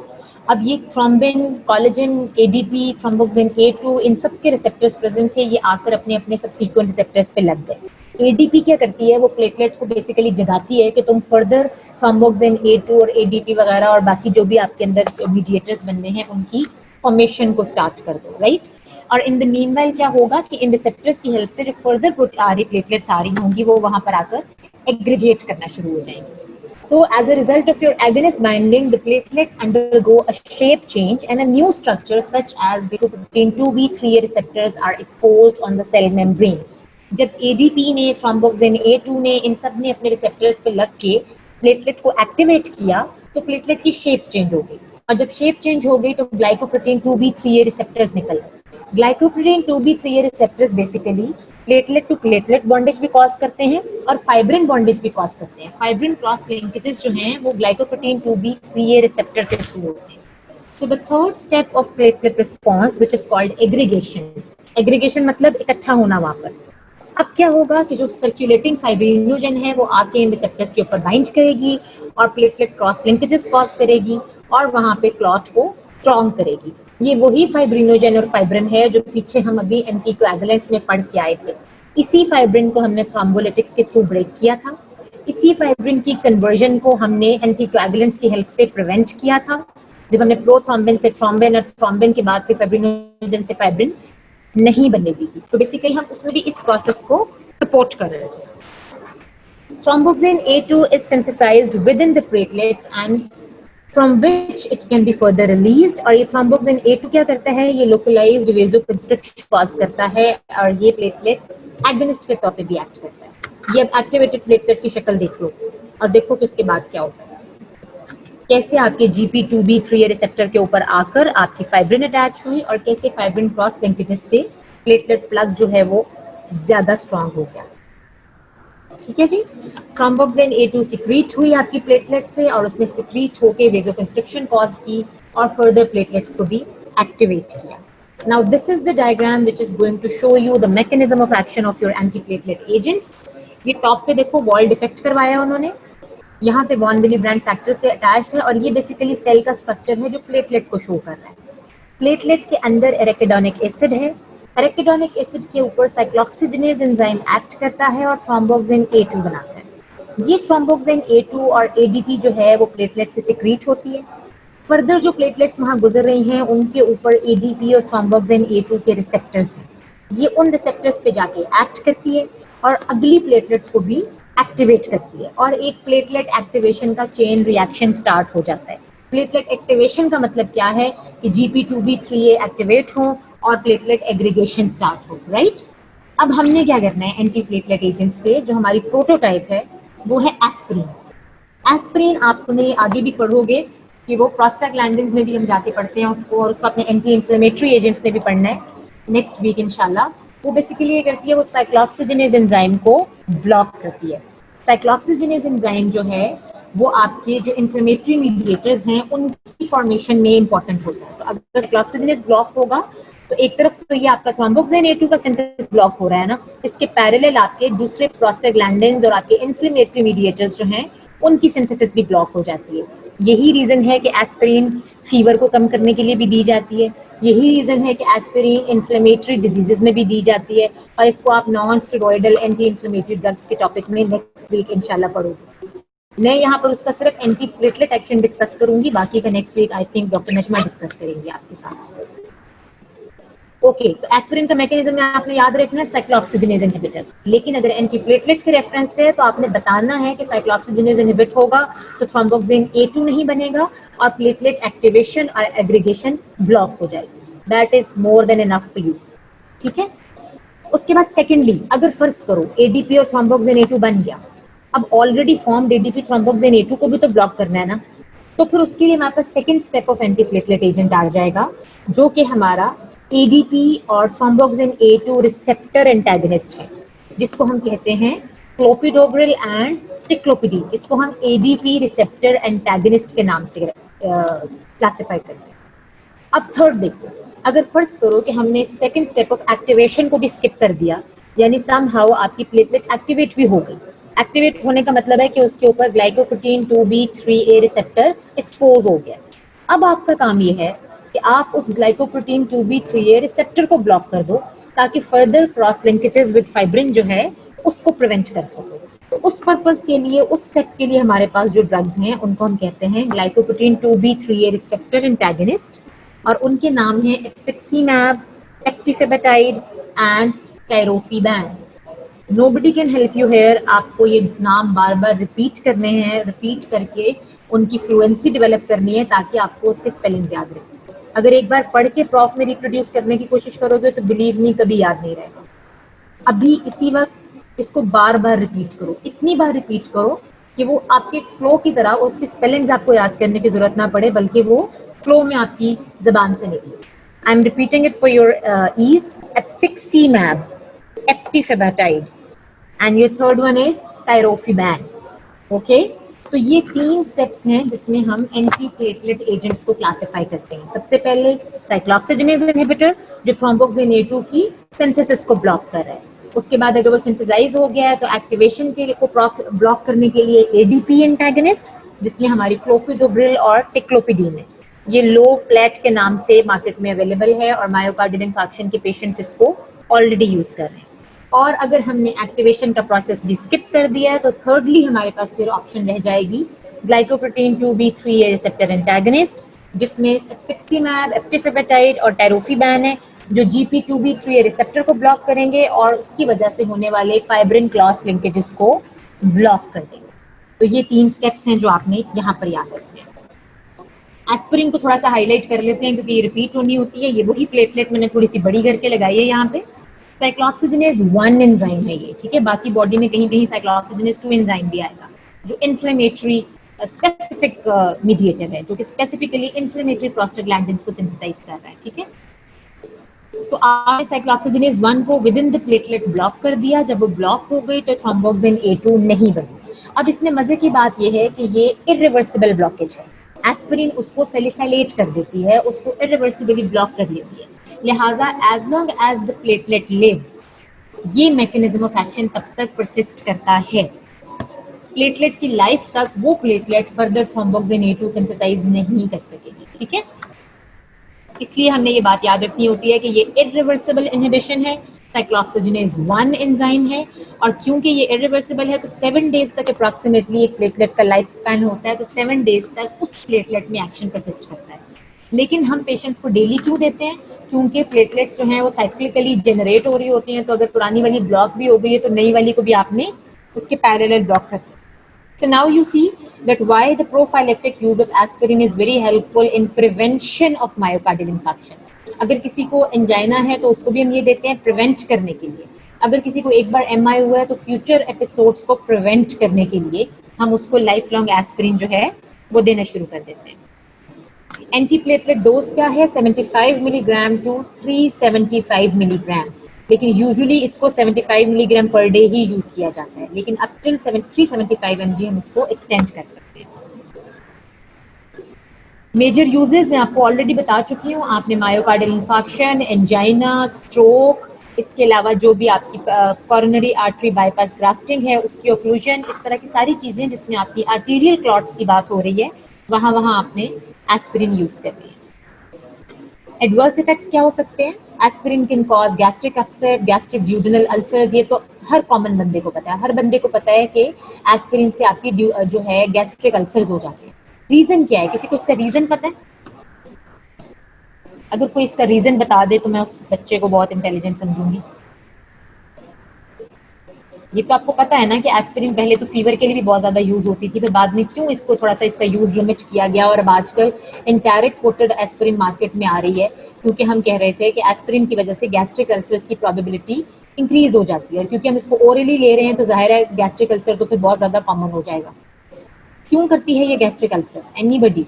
अब ये thrombin, collagen, ADP, thromboxane A2, इन सब के रिसेप्टर्स प्रेजेंट थे, ये आकर अपने अपने सबसीक्वेंट रिसेप्टर्स पे लग गए. एडीपी क्या करती है, वो प्लेटलेट को बेसिकली जगाती है कि तुम फर्दर थ्रोम्बोक्सिन A2 और एडीपी वगैरह और बाकी जो भी आपके अंदर मीडिएटर्स बनने हैं उनकी फॉर्मेशन को स्टार्ट कर दो, राइट. और इन द मीनवाइल क्या होगा कि इन रिसेप्टर्स की हेल्प से जो फर्दर आ रही प्लेटलेट्स आ रही होंगी वो वहां पर आकर एग्रीगेट करना शुरू हो जाएंगे. So, as a result of your agonist binding, the platelets undergo a shape change and a new structure such as glycoprotein 2B3A receptors are exposed on the cell membrane. जब ADP ने, thromboxane A2 ने, इन सब ने अपने रिसेप्टर्स पे लग के प्लेटलेट को एक्टिवेट किया तो प्लेटलेट की शेप चेंज हो गई, और जब शेप चेंज हो गई तो ग्लाइकोप्रोटीन 2B3A रिसेप्टर्स निकल गए. Glycoprotein 2B3A receptors basically platelet to platelet bondage भी कॉज करते हैं और फाइब्रिन बॉन्डेज भी कॉज करते हैं. फाइब्रिन क्रॉस लिंकेजेस जो हैं वो ग्लाइकोप्रोटीन 2B3A रिसेप्टर से शुरू होते हैं. So the third step of platelet response, which is called aggregation. Aggregation मतलब इकट्ठा होना वहां पर. अब क्या होगा कि जो सर्कुलेटिंग फाइब्रिनोजन है वो आके इन रिसेप्टर्स के ऊपर बाइंड करेगी और प्लेटलेट क्रॉस लिंकेजेस कॉज करेगी और वहां पे क्लॉट को स्ट्रॉन्ग करेगी. ये वही फाइब्रिनोजन और फाइब्रिन है जो पीछे हम अभी एंटीकोएगुलेंट्स में पढ़ के आए थे. इसी फाइब्रिन को हमने थ्रोम्बोलिटिक्स के थ्रू ब्रेक किया था. इसी फाइब्रिन की कन्वर्जन को हमने एंटीकोएगुलेंट्स की हेल्प से प्रिवेंट किया था, जब हमने प्रोथ्रोम्बिन से थ्रोम्बिन और थ्रोम्बिन के बाद फिर फाइब्रिनोजन से फाइब्रिन नहीं बनने दी थी. तो बेसिकली हम उसमें भी इस प्रोसेस को सपोर्ट कर रहे थे. Thromboxane A2 is synthesized within the platelets and from which it can be further released. और ये thromboxane A2 क्या करता है, ये localized vasoconstriction cause करता है और ये प्लेटलेट एगोनिस्ट के तौर पे भी एक्ट करता है. ये अब एक्टिवेटेड प्लेटलेट की शक्ल देख लो और देखो कि उसके बाद क्या होता है. कैसे आपके GP2B3A रिसेप्टर के ऊपर आकर आपकी फाइब्रिन अटैच हुई और कैसे फाइब्रिन क्रॉस लिंकेजेस से प्लेटलेट प्लग जो है वो ज्यादा स्ट्रांग हो गया. ठीक है जी. थ्रोम्बोक्सिन A2 सिक्रीट हुई आपकी प्लेटलेट से और उसने सिक्रीट होके वेसोकंस्ट्रिक्शन कॉज की और फर्दर प्लेटलेट्स को भी एक्टिवेट किया. Now this is the diagram which is going to show you the mechanism of action of your antiplatelet agents. ये टॉप पे देखो वॉल डिफेक्ट करवाया उन्होंने, यहाँ से वॉन विली ब्रांड फैक्टर से अटैच्ड है और ये बेसिकली सेल का स्ट्रक्चर है जो प्लेटलेट को शो कर रहा है. प्लेटलेट के अंदर एराकिडोनिक एसिड है. एराकिडोनिक एसिड के ऊपर साइक्लोऑक्सीजनेज एंजाइम एक्ट करता है और थ्रोम्बोक्सिन A2 बनाता है। ये थ्रोम्बोक्सिन A2 और ADP जो है वो प्लेटलेट से सिक्रीट होती है। फर्दर जो प्लेटलेट्स वहां गुजर रही हैं उनके ऊपर ADP और थ्रोम्बोक्सिन A2 के रिसेप्टर्स हैं। ये उन रिसेप्टर्स पे जाके एक्ट करती है और अगली प्लेटलेट्स को भी एक्टिवेट करती है और एक प्लेटलेट एक्टिवेशन का चेन रिएक्शन स्टार्ट हो जाता है। प्लेटलेट एक्टिवेशन का मतलब क्या है कि GP2B3A एक्टिवेट हो और प्लेटलेट एग्रीगेशन स्टार्ट हो, राइट। अब हमने क्या करना है एंटी प्लेटलेट एजेंट से, जो हमारी प्रोटोटाइप है वो है एस्पिरिन। एस्पिरिन आपने आगे भी पढ़ोगे कि वो प्रोस्टाग्लैंडिन्स में भी हम जाके पढ़ते हैं उसको, और उसको अपने एंटी इन्फ्लेमेटरी एजेंट्स में भी पढ़ना है नेक्स्ट वीक इंशाल्लाह। वो बेसिकली ये करती है, वो साइक्लोऑक्सीजनेज एंजाइम को ब्लॉक करती है। साइक्लोऑक्सीजनेज एंजाइम जो है वो आपके जो इन्फ्लेमेटरी मीडिएटर्स हैं उनकी फॉर्मेशन में इंपॉर्टेंट होता है। तो अगर साइक्लोऑक्सीजनेज ब्लॉक होगा तो एक तरफ तो ये आपका थ्रोम्बोक्सिन A2 का सिंथेसिस ब्लॉक हो रहा है ना, इसके पैरेलल आपके दूसरे प्रोस्टाग्लैंडिन्स और आपके इन्फ्लेमेटरी मीडिएटर्स जो हैं उनकी सिंथेसिस भी ब्लॉक हो जाती है। यही रीजन है कि एस्पिरिन फीवर को कम करने के लिए भी दी जाती है। यही रीजन है कि एस्पिरिन इन्फ्लेमेटरी डिजीजेस में भी दी जाती है, और इसको आप non steroidal anti inflammatory drugs के टॉपिक में नेक्स्ट वीक इंशाल्लाह पढ़ोगे। मैं यहाँ पर उसका सिर्फ एंटी प्लेटलेट एक्शन डिस्कस करूंगी, बाकी का next week I think doctor Najma discuss करेंगे आपके साथ। ओके, तो एस्पिरिन का मैकेनिज्म आपने याद रखना है साइक्लोऑक्सीजनेज इनहिबिटर। लेकिन अगर एंटीप्लेटलेट के रेफरेंस से है तो आपने बताना है कि साइक्लोऑक्सीजनेज इनहिबिट होगा तो थ्रोम्बोक्सिन A2 नहीं बनेगा और प्लेटलेट एक्टिवेशन और एग्रीगेशन ब्लॉक हो जाएगी। That is more than enough for you, ठीक है। उसके बाद सेकेंडली, अगर फर्ज करो ADP और थ्रोम्बोक्सिन A2 बन गया, अब already formed ADP thromboxane A2 को भी तो ब्लॉक करना है ना, तो फिर उसके लिए हमारे पास second step of antiplatelet agent आ जाएगा, जो कि हमारा ADP और थ्रोम्बोक्सिन A2 रिसेप्टर एंटागनिस्ट है, जिसको हम कहते हैं क्लोपिडोग्रिल एंड टिक्लोपिडी। इसको हम ADP रिसेप्टर एंटागनिस्ट के नाम से क्लासिफाई करते हैं। अब थर्ड देखो, अगर फर्ज करो कि हमने सेकंड स्टेप ऑफ एक्टिवेशन को भी स्किप कर दिया, यानी समहाउ आपकी प्लेटलेट एक्टिवेट भी हो गई। एक्टिवेट होने का मतलब है कि उसके ऊपर ग्लाइकोप्रोटीन 2B3A रिसेप्टर एक्सपोज हो गया। अब आपका काम ये है कि आप उस ग्लाइकोप्रोटीन 2B3A रिसेप्टर को ब्लॉक कर दो, ताकि further cross linkages with fibrin जो है उसको प्रिवेंट कर सको। तो उस पर्पस के लिए, उस स्टेप के लिए हमारे पास जो ड्रग्स हैं उनको हम कहते हैं ग्लाइकोप्रोटीन 2B3A रिसेप्टर एंटागनिस्ट, और उनके नाम हैं abciximab, eptifibatide and tirofiban. Nobody can help you here, आपको ये नाम बार बार रिपीट करने हैं, रिपीट करके उनकी फ्लुएंसी डेवलप करनी है ताकि आपको उसके स्पेलिंग्स याद रहे। अगर एक बार पढ़ के प्रॉफ में रिप्रोड्यूस करने की कोशिश करोगे तो बिलीव मी कभी याद नहीं रहेगा। अभी इसी वक्त इसको बार बार रिपीट करो, इतनी बार रिपीट करो कि वो आपके एक फ्लो की तरह, उसकी स्पेलिंग्स आपको याद करने की जरूरत ना पड़े, बल्कि वो फ्लो में आपकी जबान से निकले। I am repeating it for your ease, abciximab, eptifibatide, and your third one is tirofiban. Okay, तो ये तीन स्टेप्स हैं जिसमें हम एंटी प्लेटलेट एजेंट्स को क्लासिफाई करते हैं। सबसे पहले साइक्लोऑक्सीजनेज इनहिबिटर, जो थ्रोम्बोक्सिन A2 की सिंथेसिस को ब्लॉक कर रहा है। उसके बाद अगर वो सिंथेसाइज हो गया है तो एक्टिवेशन के लिए को ब्लॉक करने के लिए ADP एंटागनिस्ट, जिसमें हमारी क्लोपिडोग्रिल और टिक्लोपिडीन है। ये लो प्लेट के नाम से मार्केट में अवेलेबल है और मायोकार्डियल इंफार्क्शन के पेशेंट्स इसको ऑलरेडी यूज कर रहे हैं। और अगर हमने एक्टिवेशन का प्रोसेस भी स्किप कर दिया है तो थर्डली हमारे पास फिर ऑप्शन रह जाएगी ग्लाइकोप्रोटीन 2B3A रिसेप्टर एंटागनिस्ट, जिसमें एप्सिक्सीमैब, एक्टिफेबेटाइड और टाइरोफिबैन है, जो GP2B3A रिसेप्टर को ब्लॉक करेंगे और उसकी वजह से होने वाले फाइब्रिन क्रॉस लिंकेजेस को ब्लॉक कर देंगे। तो ये तीन स्टेप्स हैं जो आपने यहाँ पर याद रखने हैं। एस्पिरिन को थोड़ा सा हाईलाइट कर लेते हैं क्योंकि ये रिपीट होनी होती है। ये वही प्लेटलेट मैंने थोड़ी सी बड़ी करके लगाई है यहाँ पे। साइक्लोऑक्सीजनेज 1 एंजाइम है ये, ठीक है। बाकी बॉडी में कहीं कहीं साइक्लोऑक्सीजनेज 2 एंजाइम भी आएगा, जो इन्फ्लेमेटरी स्पेसिफिक मीडिएटर है, जो कि स्पेसिफिकली इन्फ्लेमेटरी प्रोस्टाग्लैंडिन्स को सिंथेसाइज कर रहा है, ठीक है। तो आपने साइक्लोऑक्सीजनेज 1 को with in the platelet block कर दिया। जब वो ब्लॉक हो गई तो थ्रोम्बोक्सिन A2 नहीं बनी। अब इसमें मजे की बात यह है कि ये इरिवर्सिबल ब्लॉकेज है। एस्पिरिन उसको सैलिसाइलेट कर देती है, उसको इरिवर्सिबली ब्लॉक कर देती है। लिहाजा as long as the platelet lives, ये मैकेनिज्म ऑफ एक्शन तब तक परसिस्ट करता है। प्लेटलेट की लाइफ तक वो platelet further thromboxane A2 synthesise नहीं कर सकेगी, ठीक है। इसलिए हमने ये बात याद रखनी होती है कि ये इरिवर्सिबल इनहिबिशन है, साइक्लोऑक्सीजनेज 1 एंजाइम है, और क्योंकि ये इरिवर्सिबल है तो 7 डेज तक अप्रॉक्सीमेटली एक प्लेटलेट का लाइफ स्पैन होता है, तो 7 डेज तक उस प्लेटलेट में एक्शन परसिस्ट करता है। लेकिन हम पेशेंट्स को डेली क्यों देते हैं? क्योंकि प्लेटलेट्स जो हैं वो साइक्लिकली जनरेट हो रही होती हैं, तो अगर पुरानी वाली ब्लॉक भी हो गई है तो नई वाली को भी आपने उसके पैरेलल ब्लॉक कर दिया। So now you see that why the prophylactic use of aspirin is very helpful in prevention of myocardial infarction. अगर किसी को एंजाइना है तो उसको भी हम ये देते हैं प्रिवेंट करने के लिए। अगर किसी को एक बार एमआई हुआ है तो फ्यूचर एपिसोड्स को प्रिवेंट करने के लिए हम उसको लाइफ लॉन्ग एस्पिरिन जो है वो देना शुरू कर देते हैं। एंटीप्लेटलेट डोज क्या है? 75 मिलीग्राम टू 375 मिलीग्राम, लेकिन यूजुअली इसको 75 मिलीग्राम पर डे ही यूज किया जाता है, लेकिन अब टिल 375 mg हम इसको एक्सटेंड कर सकते हैं। मेजर यूजेस मैं आपको ऑलरेडी बता चुकी हूँ, आपने मायोकार्डियल इंफार्क्शन, एंजाइना, स्ट्रोक, इसके अलावा जो भी आपकी कॉरोनरी आर्टरी बाईपास ग्राफ्टिंग है उसकी ओक्लूजन, इस तरह की सारी चीज़ें जिसमें आपकी आर्टीरियल क्लॉट्स की बात हो रही है, वहाँ आपने एस्पिरिन यूज करनी है। एडवर्स इफेक्ट्स क्या हो सकते हैं? Aspirin can cause gastric upset, gastric duodenal ulcers, ये तो हर कॉमन बंदे को पता है, हर बंदे को पता है कि एस्पिरिन से आपकी जो है गैस्ट्रिक अल्सर्स हो जाते हैं। रीजन क्या है? किसी को इसका रीजन पता है? अगर कोई इसका रीजन बता दे तो मैं उस बच्चे को बहुत इंटेलिजेंट समझूंगी। ये तो आपको पता है ना कि एस्पिरिन पहले तो फीवर के लिए भी बहुत ज्यादा यूज होती थी, फिर बाद में क्यों इसको थोड़ा सा इसका यूज लिमिट किया गया, और अब आजकल इंटायरेक्ट कोटेड एस्पिरिन मार्केट में आ रही है, क्योंकि हम कह रहे थे कि एस्पिरिन की वजह से गैस्ट्रिक अल्सर्स की प्रोबेबिलिटी इंक्रीज हो जाती है, और क्योंकि हम इसको ओरली ले रहे हैं तो जाहिर है गैस्ट्रिक अल्सर तो फिर बहुत ज्यादा कॉमन हो जाएगा। क्यों करती है ये gastric ulcer? Anybody?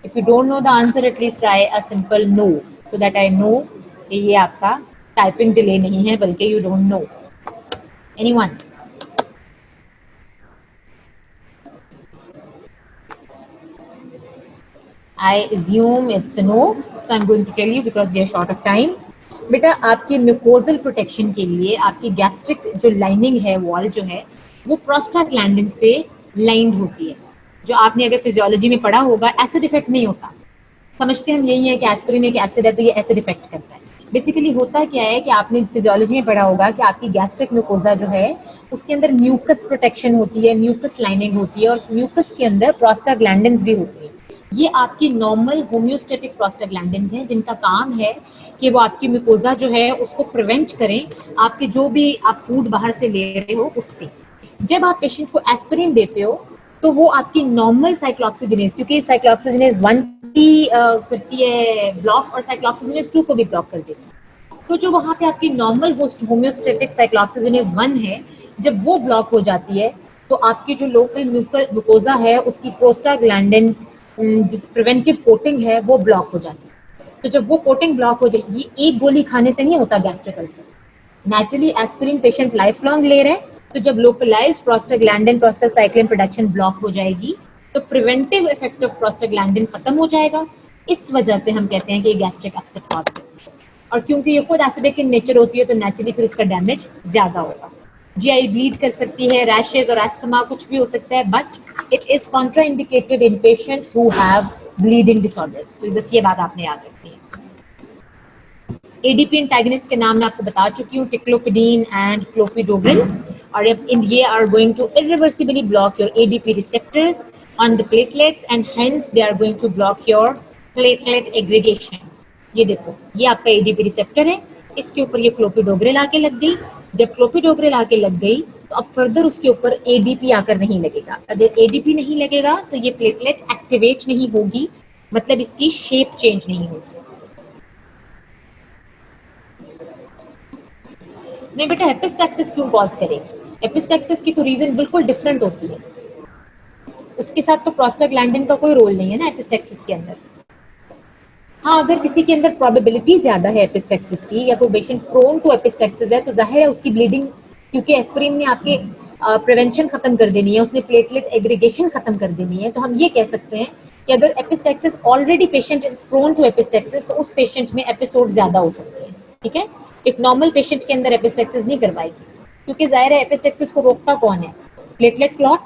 If you don't know the answer at least try a simple no, so that I know कि ये आपका टाइपिंग डिले नहीं है बल्कि you don't know. Anyone? I assume it's a no, so I'm going to tell you because we are short of time. बेटा आपकी म्यूकोजल प्रोटेक्शन के लिए आपकी गैस्ट्रिक जो लाइनिंग है, वॉल जो है, वो प्रोस्टाग्लैंडिन से लाइंड होती है। जो आपने अगर फिजियोलॉजी में पढ़ा होगा, एसिड इफेक्ट नहीं होता। समझते हम यही है कि एस्पिरिन एक एसिड है तो ये एसिड इफेक्ट करता है। बेसिकली होता क्या है कि आपने फिजियोलॉजी में पढ़ा होगा कि आपकी गैस्ट्रिक म्यूकोजा जो है उसके अंदर म्यूकस प्रोटेक्शन होती है, म्यूकस लाइनिंग होती है, और म्यूकस के अंदर प्रोस्टाग्लैंडिन्स भी होती है। ये आपकी नॉर्मल होम्योस्टेटिक प्रोस्टाग्लैंडिन्स हैं जिनका काम है कि वो आपकी म्यूकोजा जो है उसको प्रिवेंट करें आपके जो भी आप फूड बाहर से ले रहे हो उससे। जब आप पेशेंट को एस्पिरिन देते हो तो वो आपकी नॉर्मल साइक्लोऑक्सीजनेज, क्योंकि साइक्लोऑक्सीजनेज 1 भी करती है ब्लॉक और साइक्लोऑक्सीजनेज 2 को भी ब्लॉक कर देती है, तो जो वहाँ पे आपकी नॉर्मल होम्योस्टेटिक साइक्लोऑक्सीजनेज 1 है, जब वो ब्लॉक हो जाती है तो आपकी जो लोकल म्यूकोजा है उसकी प्रोस्टाग्लैंडिन जिस प्रिवेंटिव कोटिंग है वो ब्लॉक हो जाती है। तो जब वो कोटिंग ब्लॉक हो जाएगी, एक गोली खाने से नहीं होता gastric ulcer. Naturally aspirin patient lifelong ले रहे हैं, तो जब localised prostaglandin prostacyclin production block हो जाएगी तो प्रिवेंटिव इफेक्ट ऑफ प्रोस्टाग्लैंडिन खत्म हो जाएगा। इस वजह से हम कहते हैं कि गैस्ट्रिक अपसेट कॉज करती है, और क्योंकि ये खुद एसिडिक इन नेचर होती है तो नेचुरली फिर उसका डैमेज ज्यादा होगा। जीआई ब्लीड कर सकती है, रैशेज और एस्थमा कुछ भी हो सकता है, but it is contraindicated in patients who have bleeding disorders. तो बस ये बात आपने याद रखनी है। एडीपी एंटागनिस्ट के नाम मैं आपको बता चुकी हूँ, टिक्लोपिडीन एंड क्लोपिडोग्रिल, और ये are going to irreversibly block your ADP receptors on the platelets and hence they are going to block your platelet aggregation. ये देखो, ये आपका एडीपी रिसेप्टर है, इसके ऊपर ये क्लोपिडोग्रिल आके लग गई। जब क्लोपिडोग्रिल आके लग गई तो अब फर्दर उसके ऊपर एडीपी आकर नहीं लगेगा। अगर एडीपी नहीं लगेगा तो ये प्लेटलेट एक्टिवेट नहीं होगी, मतलब इसकी शेप चेंज नहीं होगी। नहीं बेटा, एपिस्टैक्सिस क्यों कॉज करेगी? एपिस्टैक्सिस की तो रीजन बिल्कुल डिफरेंट होती है, उसके साथ तो प्रोस्टाग्लैंडिन का कोई रोल नहीं है ना एपिस्टैक्सिस के अंदर। हाँ, अगर किसी के अंदर प्रोबेबिलिटी ज्यादा है एपिस्टैक्सिस की, या कोई पेशेंट प्रोन टू एपिस्टैक्सिस है, तो जाहिर है उसकी ब्लीडिंग, क्योंकि एस्पिरिन ने आपके प्रिवेंशन खत्म कर देनी है, उसने प्लेटलेट एग्रीगेशन खत्म कर देनी है, तो हम ये कह सकते हैं कि अगर epistaxis already patient is prone to epistaxis तो उस पेशेंट में एपिसोड ज्यादा हो सकते हैं। ठीक है, एक नॉर्मल पेशेंट के अंदर एपिस्टैक्सिस नहीं करवाएगी, क्योंकि जाहिर है एपिस्टैक्सिस को रोकता कौन है? प्लेटलेट क्लॉट,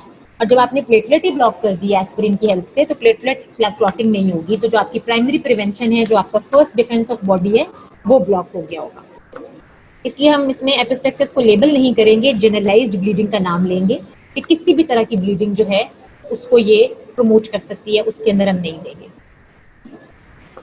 और जब आपने प्लेटलेट ही ब्लॉक कर दी एस्पिरिन की हेल्प से, तो प्लेटलेट क्लॉटिंग नहीं होगी, तो जो आपकी प्राइमरी प्रिवेंशन है, जो आपका फर्स्ट डिफेंस ऑफ बॉडी है, वो ब्लॉक हो गया होगा। इसलिए हम इसमें एपिस्टेक्सिस को लेबल नहीं करेंगे, जनरलाइज्ड ब्लीडिंग का नाम लेंगे कि किसी भी तरह की ब्लीडिंग जो है उसको ये प्रमोट कर सकती है, उसके अंदर हम नहीं लेंगे।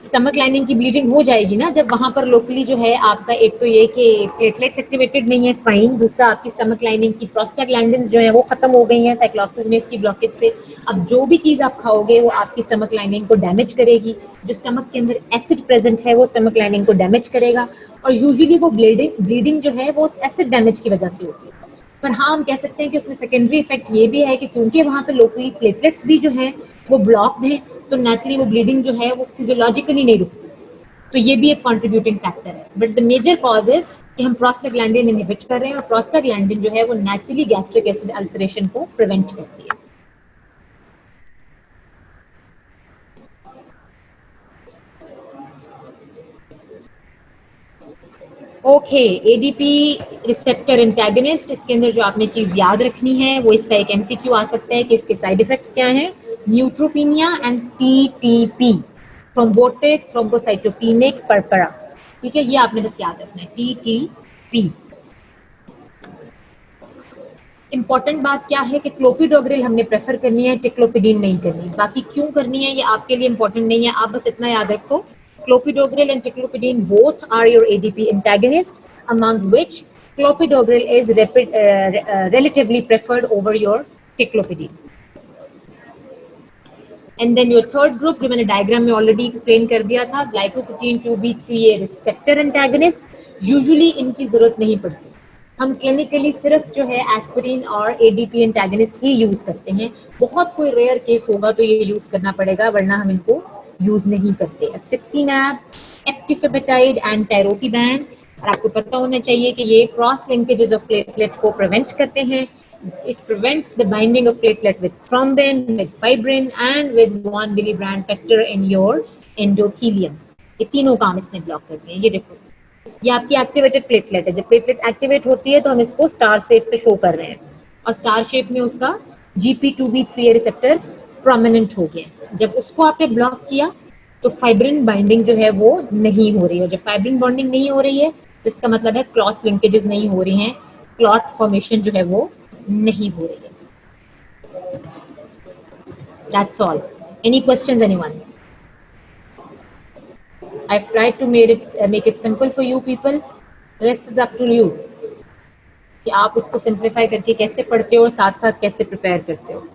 स्टमक लाइनिंग की ब्लीडिंग हो जाएगी ना जब वहां पर लोकली जो है आपका, एक तो ये कि प्लेटलेट्स एक्टिवेटेड नहीं है, फाइन। दूसरा, आपकी स्टमक लाइनिंग की प्रोस्टाग्लैंडिन्स जो है वो खत्म हो गई हैं साइक्लोसिस में इसकी ब्लॉकेज से। अब जो भी चीज आप खाओगे वो आपकी स्टमक लाइनिंग को डैमेज करेगी। जो स्टमक के अंदर एसिड प्रेजेंट है वो स्टमक लाइनिंग को डैमेज करेगा, और यूजुअली वो ब्लीडिंग जो है वो एसिड डैमेज की वजह से होती है। पर हाँ, हम कह सकते हैं कि उसमें सेकेंडरी इफेक्ट ये भी है कि क्योंकि वहाँ पे लोकली प्लेटलेट्स भी जो है वो ब्लॉक्ड है, तो नेचुरली वो ब्लीडिंग जो है वो फिजियोलॉजिकली नहीं रुकती। तो ये भी एक कंट्रीब्यूटिंग फैक्टर है। But the major cause is कि हम प्रोस्टाग्लैंडिन इनहिबिट कर रहे हैं, और प्रोस्टाग्लैंडिन जो है वो नेचुरली गैस्ट्रिक एसिड अल्सरेशन को प्रिवेंट करती है। ओके, एडीपी रिसेप्टर एंटागनिस्ट, इसके अंदर जो आपने चीज याद रखनी है वो इसका एक एमसीक्यू आ सकता है कि इसके साइड इफेक्ट्स क्या हैं। Neutropenia and TTP, thrombotic thrombocytopenic purpura. ठीक है, ये आपने बस याद रखना है, टीटीपी। इंपॉर्टेंट बात क्या है कि क्लोपिडोग्रिल हमने प्रेफर करनी है, टिक्लोपिडीन नहीं करनी। बाकी क्यों करनी है ये आपके लिए इंपॉर्टेंट नहीं है, आप बस इतना याद रखो, clopidogrel and ticlopidine both are your ADP antagonist, among which clopidogrel is relatively preferred over your ticlopidine. And then your third group जो मैंने डायग्राम में ऑलरेडी एक्सप्लेन कर दिया था, glycoprotein 2b3a receptor antagonist, usually इनकी जरूरत नहीं पड़ती। हम क्लिनिकली सिर्फ जो है एस्पिरिन और एडीपी एंटागनिस्ट ही यूज करते हैं। बहुत कोई रेयर केस होगा तो ये यूज करना पड़ेगा, वरना हम इनको यूज नहीं करते। अब सिक्सीनैब, एक्टिफेपेटाइड एंड टायरोफिबैन, और आपको पता होना चाहिए कि ये क्रॉस लिंकेजेस ऑफ प्लेटलेट को प्रिवेंट करते हैं। It prevents the binding of platelet with thrombin, with fibrin, and with 1 millibrand factor in your endothelium. ये तीनों काम इसने ब्लॉक करते हैं। ये देखो, ये आपकी एक्टिवेटेड प्लेटलेट है। जब प्लेटलेट एक्टिवेट होती है तो हम इसको स्टार शेप से शो कर रहे हैं, और स्टार शेप में उसका GP2B3A रिसेप्टर प्रोमिनेंट हो गया। जब उसको आपने ब्लॉक किया तो फाइब्रिन बाइंडिंग जो है वो नहीं हो रही है। जब फाइब्रिन बॉन्डिंग नहीं हो रही है तो इसका मतलब है क्रॉस लिंकेजेस नहीं हो रही हैं, क्लॉट फॉर्मेशन जो है वो नहीं हो रही है। That's all. Any questions, anyone? I've tried to make it simple for you people. Rest is up to you कि आप उसको सिंप्लीफाई करके कैसे पढ़ते हो और साथ साथ कैसे प्रिपेयर करते हो।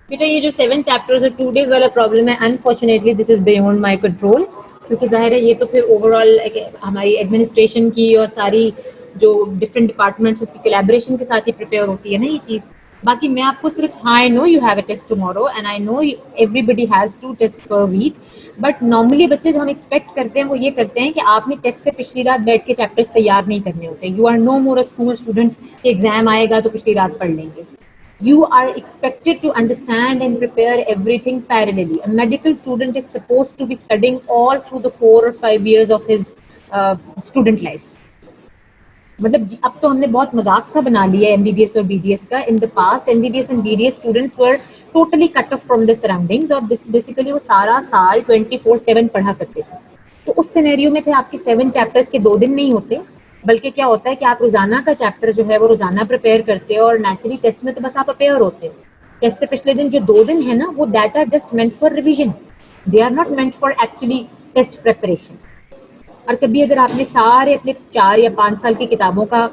बेटा, ये जो 7 चैप्टर्स और 2 डेज वाला प्रॉब्लम है, unfortunately this is beyond my control, क्योंकि जाहिर है ये तो फिर ओवरऑल हमारी एडमिनिस्ट्रेशन की और सारी जो डिफरेंट डिपार्टमेंट्स इसकी कोलैबोरेशन के साथ ही प्रिपेयर होती है ना ये चीज़। बाकी मैं आपको सिर्फ, हाँ, I know you have a test tomorrow and I know everybody has 2 test for week, but normally बच्चे जो हम एक्सपेक्ट करते हैं वो ये करते हैं कि आपने टेस्ट से पिछली रात बैठ के चैप्टर्स तैयार नहीं करने होते। You are no more a school student कि एग्जाम आएगा तो पिछली रात पढ़ लेंगे। You are expected to understand and prepare everything parallelly. A medical student is supposed to be studying all through the 4 or 5 years of his student life. मतलब अब तो हमने बहुत मजाक सा बना लिया है एमबीबीएस और बीडीएस का। In the past MBBS and BDS students were totally cut off from the surroundings, और बेसिकली वो सारा साल 24/7 पढ़ा करते थे। तो उस सिनेरियो में फिर आपके 7 चैप्टर्स के 2 दिन नहीं होते, बल्कि क्या होता है कि आप रोजाना का चैप्टर जो है वो रोजाना प्रिपेयर करते हो, और नेचुरली टेस्ट में तो बस आप प्रिपेयर होते हो। टेस्ट से पिछले दिन जो 2 दिन है ना, वो that are just meant for revision, they are not meant for actually test preparation. और कभी अगर आपने सारे अपने 4 या 5 साल की किताबों का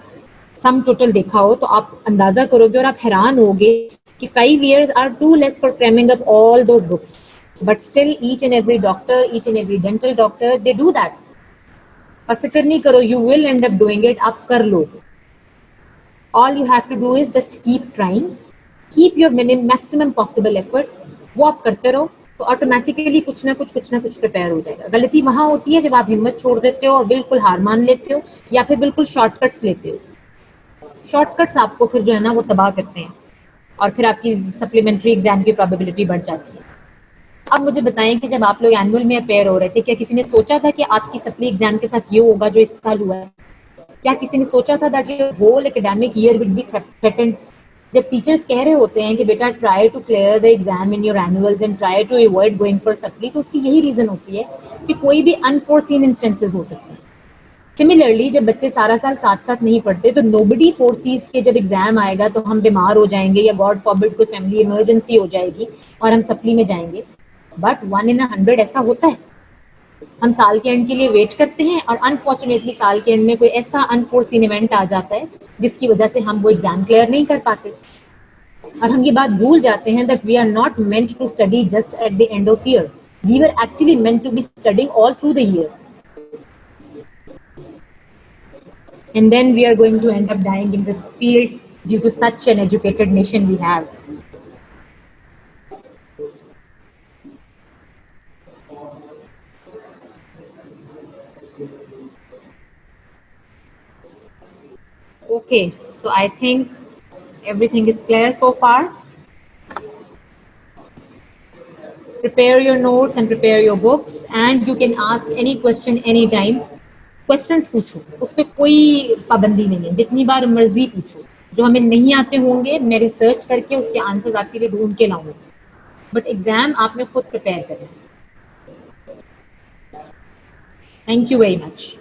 सम टोटल देखा हो तो आप अंदाजा करोगे और आप हैरान होगे कि 5 years are too less for cramming up all those books, but still each and every doctor, each and every dental doctor, they do that. और फिक्र नहीं करो, you will end up doing it, आप कर लोगे। All you have to do is just keep trying, keep your maximum possible effort, वो आप करते रहो, तो ऑटोमेटिकली कुछ ना कुछ प्रिपेयर हो जाएगा। गलती वहां होती है जब आप हिम्मत छोड़ देते हो और बिल्कुल हार मान लेते हो या फिर बिल्कुल शॉर्टकट्स लेते हो। शॉर्टकट्स आपको फिर जो है ना वो तबाह करते हैं और फिर आपकी सप्लीमेंट्री एग्जाम की प्रोबेबिलिटी बढ़ जाती है। अब मुझे बताएं कि जब आप लोग एनुअल में अपेयर हो रहे थे, क्या किसी ने सोचा था कि आपकी सप्ली एग्जाम के साथ ये होगा जो इस साल हुआ है? क्या किसी ने सोचा था that your whole academic year will be threatened? जब टीचर्स कह रहे होते हैं कि बेटा try to clear the exam in your annuals and try to avoid going for supply, तो उसकी यही रीजन होती है कि कोई भी अनफोर्सीन इंस्टेंसेस हो सकते हैं। सिमिलरली जब बच्चे सारा साल साथ साथ नहीं पढ़ते तो नोबडी फोर्सीज के जब एग्जाम आएगा तो हम बीमार हो जाएंगे या गॉड फॉरबिड कोई फैमिली इमरजेंसी हो जाएगी और हम सप्ली में जाएंगे। बट 1 in 100 ऐसा होता है। हम साल के एंड के लिए वेट करते हैं और अनफॉर्चुनेटली साल के एंड में कोई ऐसा अनफोर्सीन इवेंट आ जाता है जिसकी वजह से हम वो एग्जाम क्लियर नहीं कर पाते और हम ये बात भूल जाते हैं that we are not meant to study just at the end of year, we were actually meant to be studying all through the year, and then we are going to end up dying in the field due to such an educated nation we have. Okay, so I think everything is clear so far. Prepare your notes and prepare your books, and you can ask any question anytime. Questions पूछो, उस पर कोई पाबंदी नहीं है, जितनी बार मर्जी पूछो। जो हमें नहीं आते होंगे मैं रिसर्च करके उसके आंसर्स आपके लिए ढूंढ के लाऊंगी, बट एग्जाम आपने खुद प्रिपेयर करना है। Thank you very much.